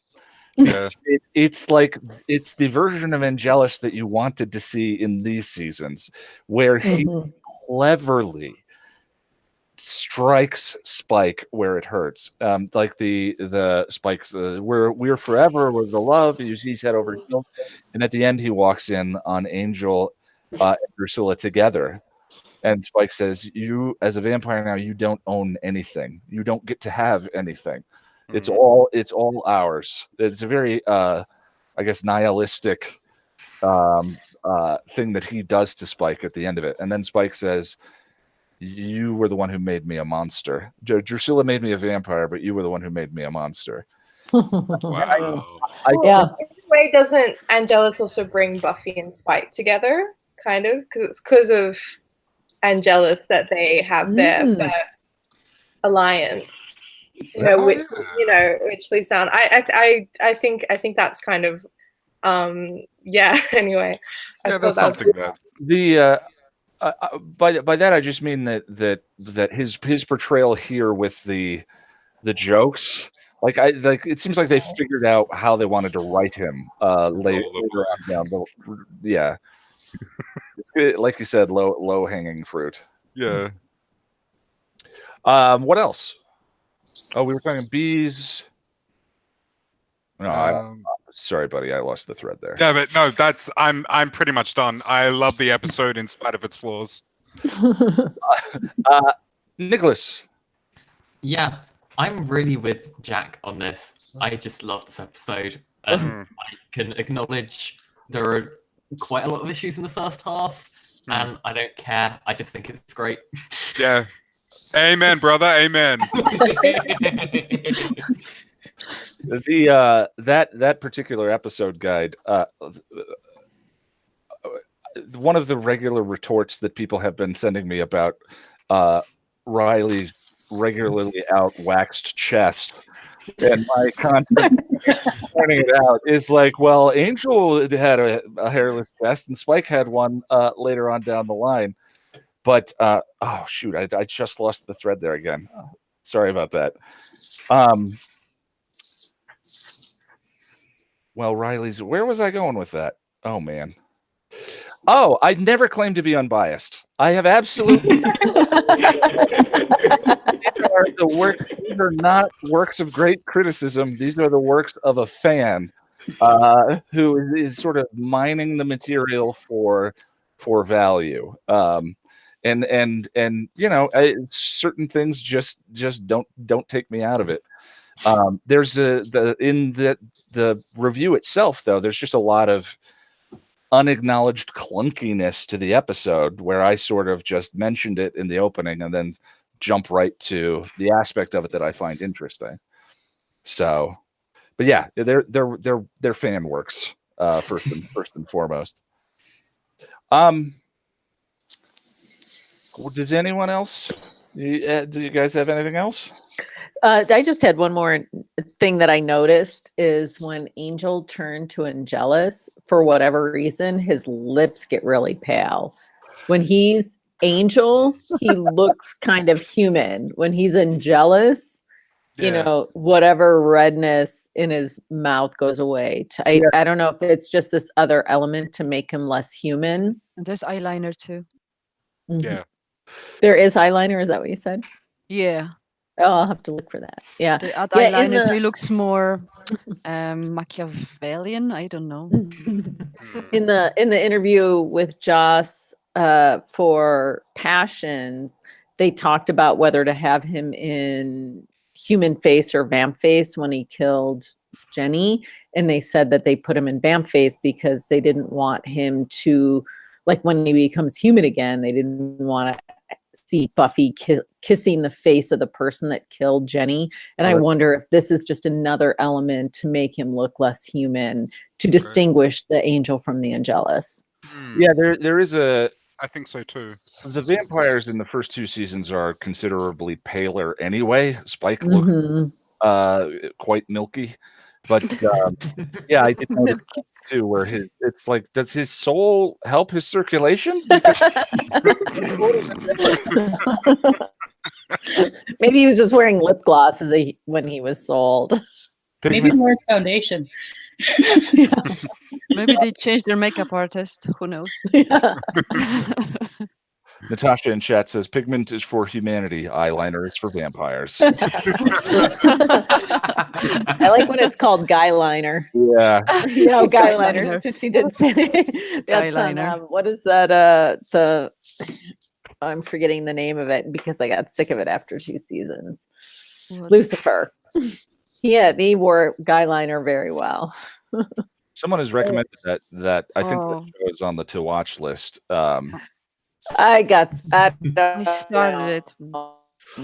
Yeah. It's like it's the version of Angelus that you wanted to see in these seasons, where he cleverly strikes Spike where it hurts. Like the Spike's we're forever, we're the love. He's head over heels, and at the end he walks in on Angel and Drusilla together, and Spike says, "You, as a vampire now, you don't own anything. You don't get to have anything. It's all ours." It's a very I guess, nihilistic thing that he does to Spike at the end of it. And then Spike says, "You were the one who made me a monster. Drusilla made me a vampire, but you were the one who made me a monster." Wow. Yeah. In a way, doesn't Angelus also bring Buffy and Spike together? Kind of, because it's because of Angelus that they have their first alliance. Which leads down. I think that's kind of yeah. Anyway, yeah, there's something there. The by that I just mean that his portrayal here with the jokes, like it seems like they figured out how they wanted to write him later on down the yeah. Like you said, low hanging fruit. Yeah. What else? Oh, we were talking bees. No, sorry, buddy, I lost the thread there. Yeah, but no, I'm pretty much done. I love the episode in spite of its flaws. Nicholas. Yeah, I'm really with Jack on this. I just love this episode, and I can acknowledge there are quite a lot of issues in the first half, and I don't care. I just think it's great. Yeah. Amen, brother. Amen. That particular episode guide, one of the regular retorts that people have been sending me about Riley's regularly out waxed chest and my constant pointing it out is like, well, Angel had a hairless chest and Spike had one later on down the line. But oh shoot, I just lost the thread there again. Sorry about that. Well, Riley's, where was I going with that? Oh man. Oh, I never claimed to be unbiased. I have absolutely. These are not works of great criticism. These are the works of a fan who is sort of mining the material for value. And you know, certain things just don't take me out of it. There's in the review itself, though, there's just a lot of unacknowledged clunkiness to the episode where I sort of just mentioned it in the opening and then jump right to the aspect of it that I find interesting. So, but yeah, they're fan works first and foremost. Does anyone else? Do you guys have anything else? I just had one more thing that I noticed is when Angel turned to Angelus, for whatever reason, his lips get really pale. When he's Angel, he looks kind of human. When he's Angelus, you know, whatever redness in his mouth goes away. I don't know if it's just this other element to make him less human. And there's eyeliner too. Yeah. There is eyeliner, is that what you said? Yeah. Oh, I'll have to look for that. Yeah. The eyeliner he looks more Machiavellian. I don't know. In the interview with Joss for Passions, they talked about whether to have him in human face or vamp face when he killed Jenny, and they said that they put him in vamp face because they didn't want him to, like, when he becomes human again, they didn't want to see Buffy kissing the face of the person that killed Jenny. And I wonder if this is just another element to make him look less human, to distinguish the Angel from the Angelus. Yeah, there is a. I think so too. The vampires in the first two seasons are considerably paler anyway. Spike looks quite milky, but yeah, I did notice that too. Where it's like, does his soul help his circulation? Maybe he was just wearing lip gloss when he was sold. Maybe more foundation. Maybe they changed their makeup artist. Who knows? Natasha in chat says pigment is for humanity, eyeliner is for vampires. I like when it's called guy liner. Yeah. You know, guy liner. That's what she did say. That's on, what is that? I'm forgetting the name of it because I got sick of it after 2 seasons. Lucifer. Yeah, he wore guy liner very well. Someone has recommended that I think Oh. that show is on the to watch list. I started it.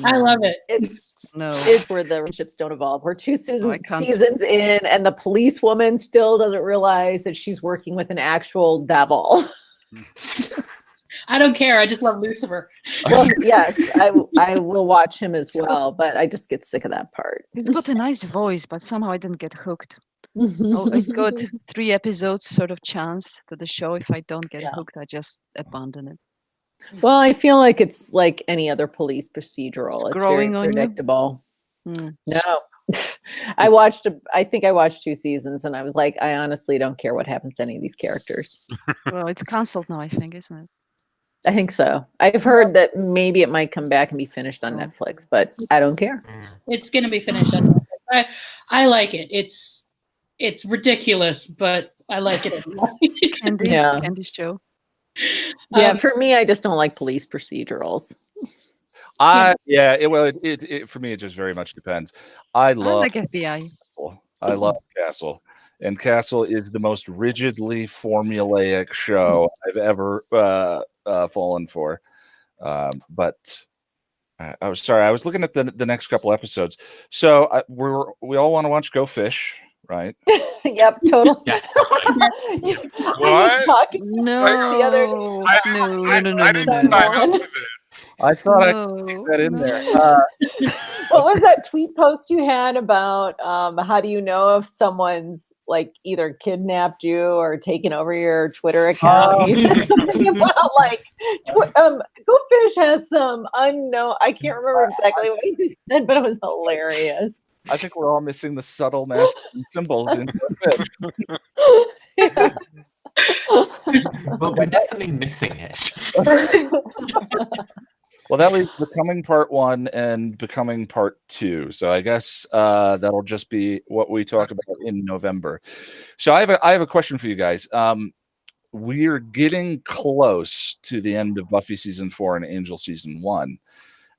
I love it. It's where the relationships don't evolve. We're two I can't. seasons in, and the police woman still doesn't realize that she's working with an actual devil. I don't care. I just love Lucifer. Well, yes, I will watch him as well, but I just get sick of that part. He's got a nice voice, but somehow I didn't get hooked. It's got 3 episodes sort of chance to the show. If I don't get hooked, I just abandon it. Well, I feel like it's like any other police procedural. It's growing very on you? predictable. Mm. No. I think I watched 2 seasons and I was like, I honestly don't care what happens to any of these characters. Well, it's cancelled now, I think, isn't it? I think so. I've heard that maybe it might come back and be finished on Netflix, but I don't care. It's going to be finished on Netflix. I like it. It's ridiculous, but I like it. Candy show. Yeah, for me, I just don't like police procedurals. It for me it just very much depends. I love like FBI. I love Castle, and Castle is the most rigidly formulaic show I've ever fallen for. But I was sorry. I was looking at the next couple episodes. So we all want to watch Go Fish, right? Yep, totally. What? The other I thought I could keep that in there. What was that tweet post you had about how do you know if someone's like either kidnapped you or taken over your Twitter account? You said something about like Go Fish has some unknown. I can't remember exactly what you said, but it was hilarious. I think we're all missing the subtle masculine symbols in Go Fish. But we're definitely missing it. Well, that was Becoming Part 1 and Becoming Part 2. So I guess that'll just be what we talk about in November. So I have a question for you guys. We're getting close to the end of Buffy season 4 and Angel season 1.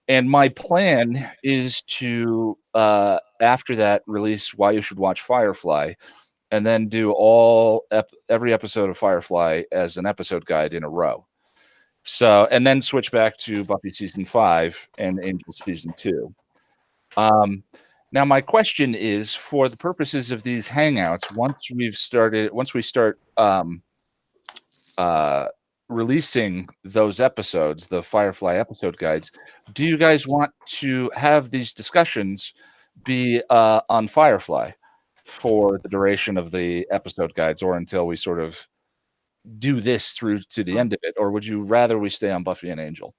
And my plan is to, after that, release Why You Should Watch Firefly, and then do every episode of Firefly as an episode guide in a row. So, and then switch back to Buffy season 5 and Angel season 2. Now, my question is, for the purposes of these hangouts, once we start releasing those episodes, the Firefly episode guides, do you guys want to have these discussions be on Firefly for the duration of the episode guides, or until we sort of do this through to the end of it, or would you rather we stay on Buffy and Angel?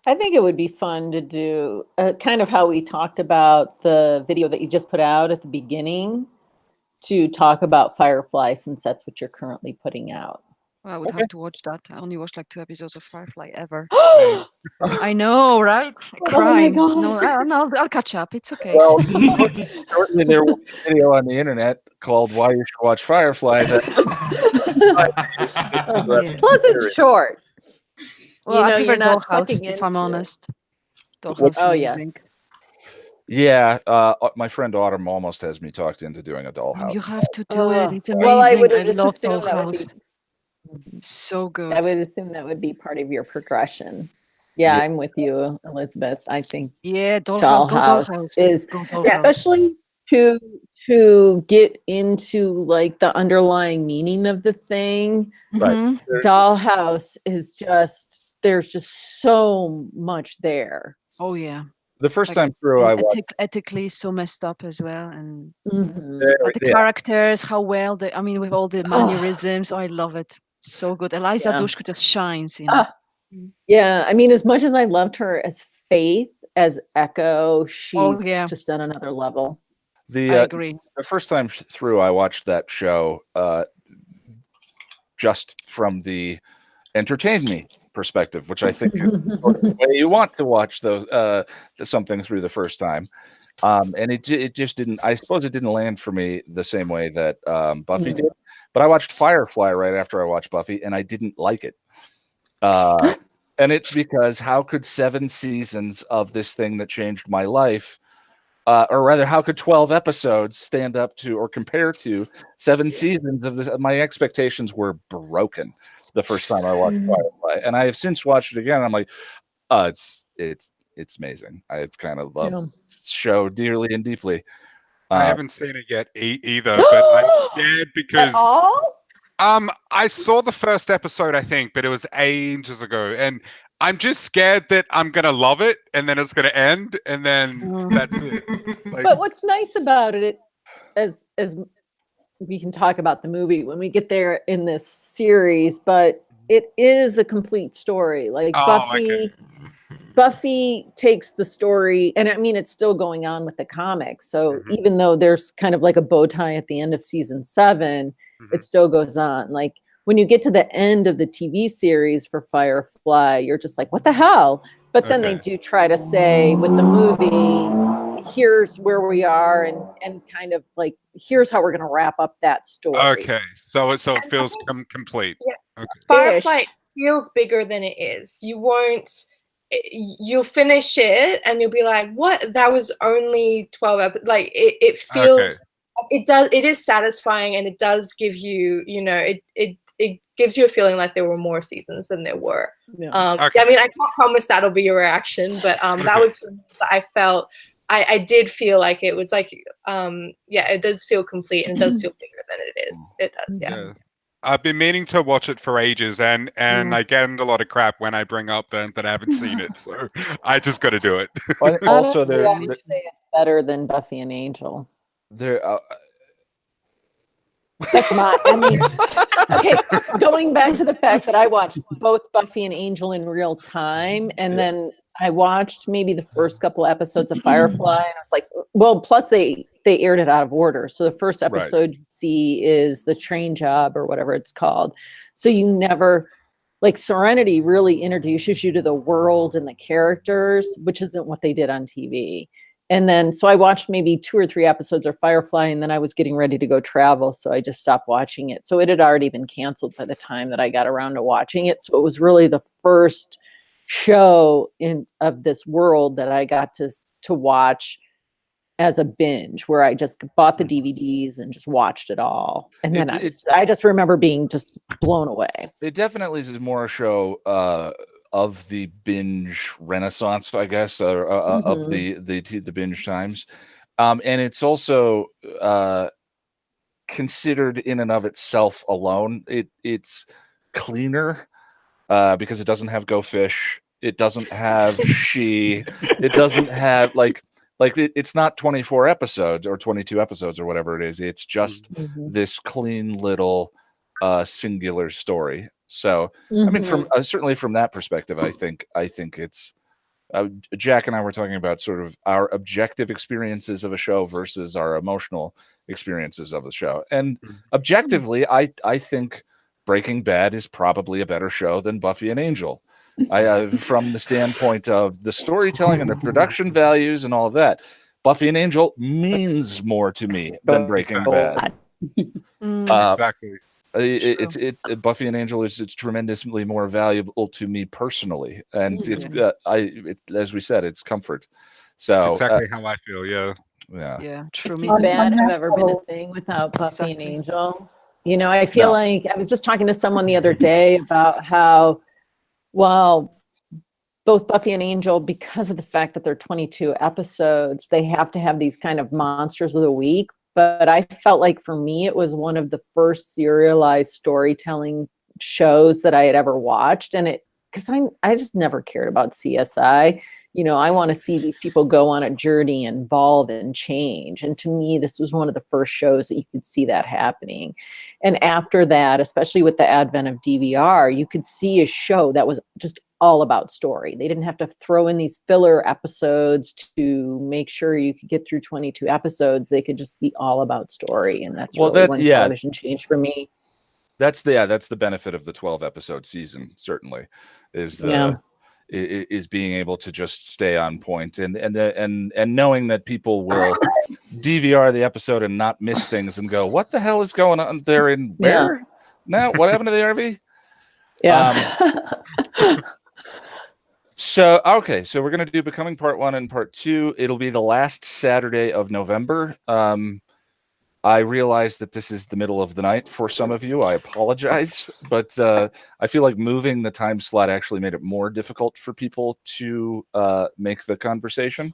I think it would be fun to do kind of how we talked about the video that you just put out at the beginning, to talk about Firefly, since that's what you're currently putting out. Well, I would have to watch that. I only watched like 2 episodes of Firefly ever. I know, right? Crying. God. No, I'll catch up. It's okay. Well, shortly there will be a video on the internet called "Why You Should Watch Firefly." Plus, it's short. Well, I you're prefer not Dollhouse, sucking if I'm into- honest. Dollhouse Oh, is yes. amazing. Yeah, my friend Autumn almost has me talked into doing a Dollhouse. You have to do it. It's amazing. Well, I would I just love assume that would be- Dollhouse. So good. I would assume that would be part of your progression. Yeah, Yeah. I'm with you, Elizabeth. I think Yeah, Dollhouse. Go Dollhouse. is Go Dollhouse. especially to get into like the underlying meaning of the thing. Right. Mhm. Dollhouse is there's just so much there. Oh yeah. The first Like, time through, I and watched. ethically so messed up as well, and Mhm. but the characters, how well they. I mean, with all the mannerisms, I love it. So good. Eliza Yeah. Dushku just shines in it. Ah, yeah, I mean, as much as I loved her as Faith, as Echo, she's yeah. just on another level. I agree. The first time through, I watched that show just from the entertain me perspective, which I think is sort of the way you want to watch those something through the first time. And it just didn't. I suppose it didn't land for me the same way that Buffy did. But I watched Firefly right after I watched Buffy, and I didn't like it. And it's because how could 7 seasons of this thing that changed my life or rather, how could 12 episodes stand up to or compare to 7 seasons of this? My expectations were broken the first time I watched Firefly, and I have since watched it again. And I'm like, it's amazing. I've kind of loved this show dearly and deeply. I haven't seen it yet either, but I'm scared because I saw the first episode, I think, but it was ages ago, and I'm just scared that I'm gonna love it, and then it's gonna end, and then that's it. Like, But what's nice about it, as we can talk about the movie when we get there in this series, but it is a complete story. Like Buffy takes the story, and I mean, it's still going on with the comics. So even though there's kind of like a bow tie at the end of season 7, it still goes on. Like when you get to the end of the TV series for Firefly, you're just like, what the hell? But then they do try to say with the movie, here's where we are, and kind of like, here's how we're going to wrap up that story. okay, so it feels complete. Yeah. Okay. Firefly feels bigger than it is. You'll finish it and you'll be like, what? That was only 12 episodes. Like it feels, it is satisfying, and it does give you, it gives you a feeling like there were more seasons than there were. I mean, I can't promise that'll be your reaction, but that was for me that I felt. I did feel like it was like, it does feel complete, and it does feel bigger than it is. It does, yeah. I've been meaning to watch it for ages, and I get a lot of crap when I bring up that I haven't seen it, so I just got to do it. Also, I would say it's better than Buffy and Angel. Come on. I mean, okay, going back to the fact that I watched both Buffy and Angel in real time, and then I watched maybe the first couple episodes of Firefly, and I was like, well, plus they aired it out of order. So the first episode you see is the train job or whatever it's called. So you never, like, Serenity really introduces you to the world and the characters, which isn't what they did on TV. And then, so I watched maybe 2 or 3 episodes of Firefly, and then I was getting ready to go travel, so I just stopped watching it. So it had already been canceled by the time that I got around to watching it. So it was really the first show of this world that I got to watch as a binge, where I just bought the DVDs and just watched it all. And then I just remember being just blown away. It definitely is more a show of the binge renaissance, I guess, of the binge times, and it's also considered in and of itself alone. It's cleaner because it doesn't have Go Fish, it doesn't have She, it doesn't have it's not 24 episodes or 22 episodes or whatever it is. It's just this clean little singular story. So I mean, from certainly from that perspective, I think it's Jack and I were talking about sort of our objective experiences of a show versus our emotional experiences of the show. And objectively, I think Breaking Bad is probably a better show than Buffy and Angel. From the standpoint of the storytelling and the production values and all of that, Buffy and Angel means more to me than Breaking Bad. Exactly. Buffy and Angel is tremendously more valuable to me personally, and it's as we said, it's comfort. So that's exactly how I feel. Yeah, true. Would Bad have ever been a thing without Buffy and Angel? You know, I feel like I was just talking to someone the other day about how, well, both Buffy and Angel, because of the fact that they're 22 episodes, they have to have these kind of monsters of the week. But I felt like for me, it was one of the first serialized storytelling shows that I had ever watched. And because I just never cared about CSI. You know, I want to see these people go on a journey, evolve, and change. And to me, this was one of the first shows that you could see that happening. And after that, especially with the advent of DVR, you could see a show that was just all about story. They didn't have to throw in these filler episodes to make sure you could get through 22 episodes. They could just be all about story. And that's really when television changed for me. That's the benefit of the 12 episode season, certainly, is being able to just stay on point and knowing that people will DVR the episode and not miss things and go, what the hell is going on there in where? Now what happened to the RV? Yeah. So, okay, so we're going to do Becoming Part 1 and Part 2. It'll be the last Saturday of November. I realize that this is the middle of the night for some of you. I apologize, but I feel like moving the time slot actually made it more difficult for people to make the conversation.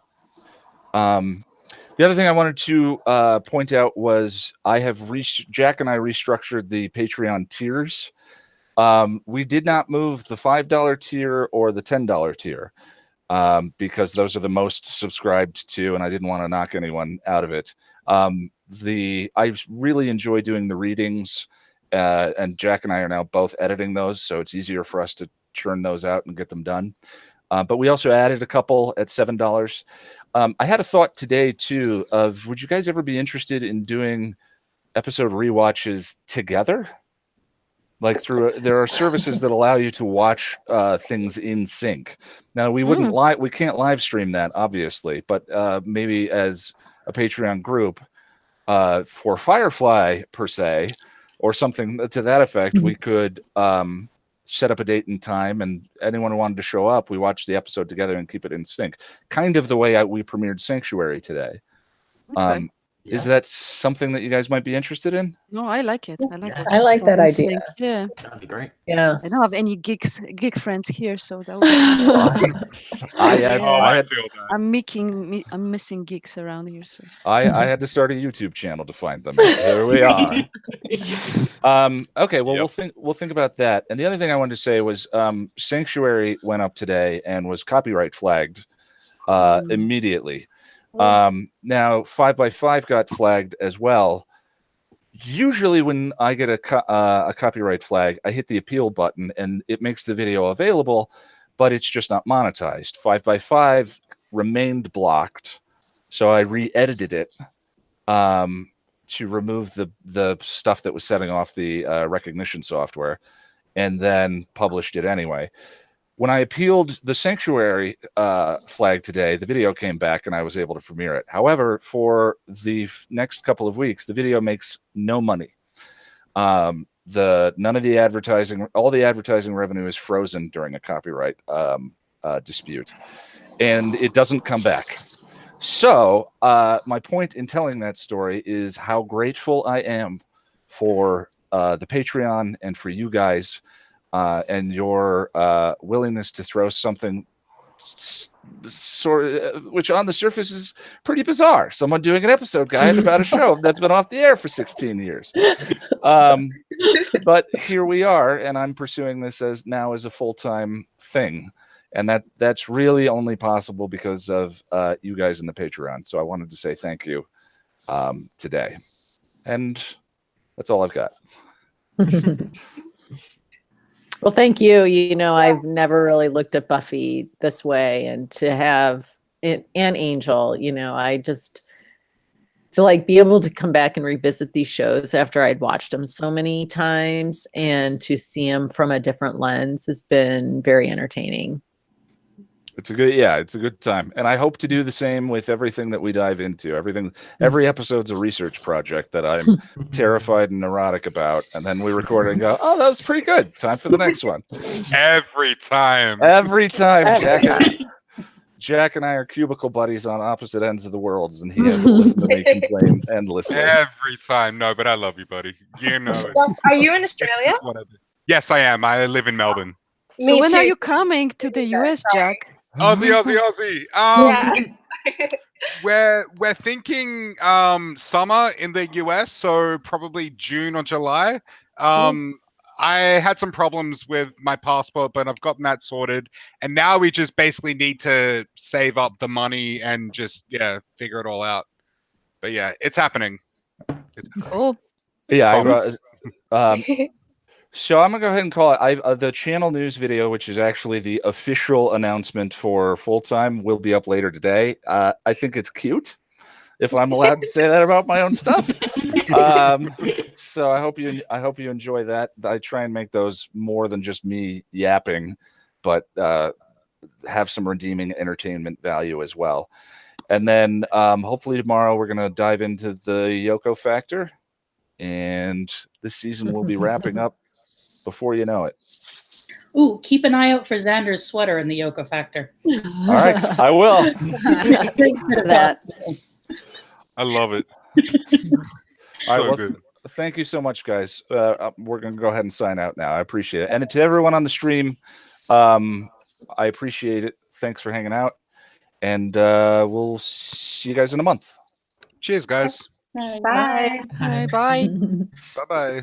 The other thing I wanted to point out was Jack and I restructured the Patreon tiers. We did not move the $5 tier or the $10 tier because those are the most subscribed to, and I didn't want to knock anyone out of it. I really enjoy doing the readings, and Jack and I are now both editing those, so it's easier for us to churn those out and get them done. But we also added a couple at $7. I had a thought today too of, would you guys ever be interested in doing episode rewatches together? Like there are services that allow you to watch things in sync. Now we can't live stream that obviously, but maybe as a Patreon group for Firefly per se, or something to that effect, we could set up a date and time, and anyone who wanted to show up, we watch the episode together and keep it in sync. Kind of the way we premiered Sanctuary today. Okay. Is that something that you guys might be interested in? No, I like it. I like it. I like that idea. Sync. Yeah. That'd be great. Yeah. I don't have any geek friends here, so that would be I'm missing geeks around here. So I had to start a YouTube channel to find them. There we are. Okay, well we'll think about that. And the other thing I wanted to say was Sanctuary went up today and was copyright flagged immediately. Now 5x5 got flagged as well. Usually when I get a copyright flag, I hit the appeal button and it makes the video available, but it's just not monetized. 5x5 remained blocked, so I re-edited it to remove the stuff that was setting off the recognition software, and then published it anyway. When I appealed the Sanctuary flag today, the video came back and I was able to premiere it. However, for the next couple of weeks, the video makes no money. All the advertising revenue is frozen during a copyright dispute, and it doesn't come back. So my point in telling that story is how grateful I am for the Patreon and for you guys. And your willingness to throw something which on the surface is pretty bizarre. Someone doing an episode guide about a show that's been off the air for 16 years. But here we are, and I'm pursuing this as a full-time thing. And that's really only possible because of you guys in the Patreon. So I wanted to say thank you today. And that's all I've got. Well, thank you. I've never really looked at Buffy this way, and to have it and Angel, I just to be able to come back and revisit these shows after I'd watched them so many times, and to see them from a different lens has been very entertaining. It's a good time. And I hope to do the same with everything that we dive into. Every episode's a research project that I'm terrified and neurotic about. And then we record it and go, oh, that was pretty good. Time for the next one. Every time. Jack and I are cubicle buddies on opposite ends of the world, and he has to listen to me complain endlessly. Every time. No, but I love you, buddy. You know it. Are you in Australia? Yes, I am. I live in Melbourne. So when are you coming to the US, Jack? Aussie. We're thinking summer in the US, so probably June or July. I had some problems with my passport, but I've gotten that sorted, and now we just basically need to save up the money and just figure it all out. But yeah, it's happening. Cool. Yeah, so I'm gonna go ahead and call it. The channel news video, which is actually the official announcement for full time, will be up later today. I think it's cute, if I'm allowed to say that about my own stuff. So I hope you enjoy that. I try and make those more than just me yapping, but have some redeeming entertainment value as well. And then hopefully tomorrow we're gonna dive into the Yoko factor, and this season will be wrapping up before you know it. Ooh, keep an eye out for Xander's sweater in the Yoko Factor. All right, I will. That. I love it. All right, So well, good. thank you so much, guys. We're going to go ahead and sign out now. I appreciate it. And to everyone on the stream, I appreciate it. Thanks for hanging out. And we'll see you guys in a month. Cheers, guys. Bye. Bye. Bye. Bye-bye.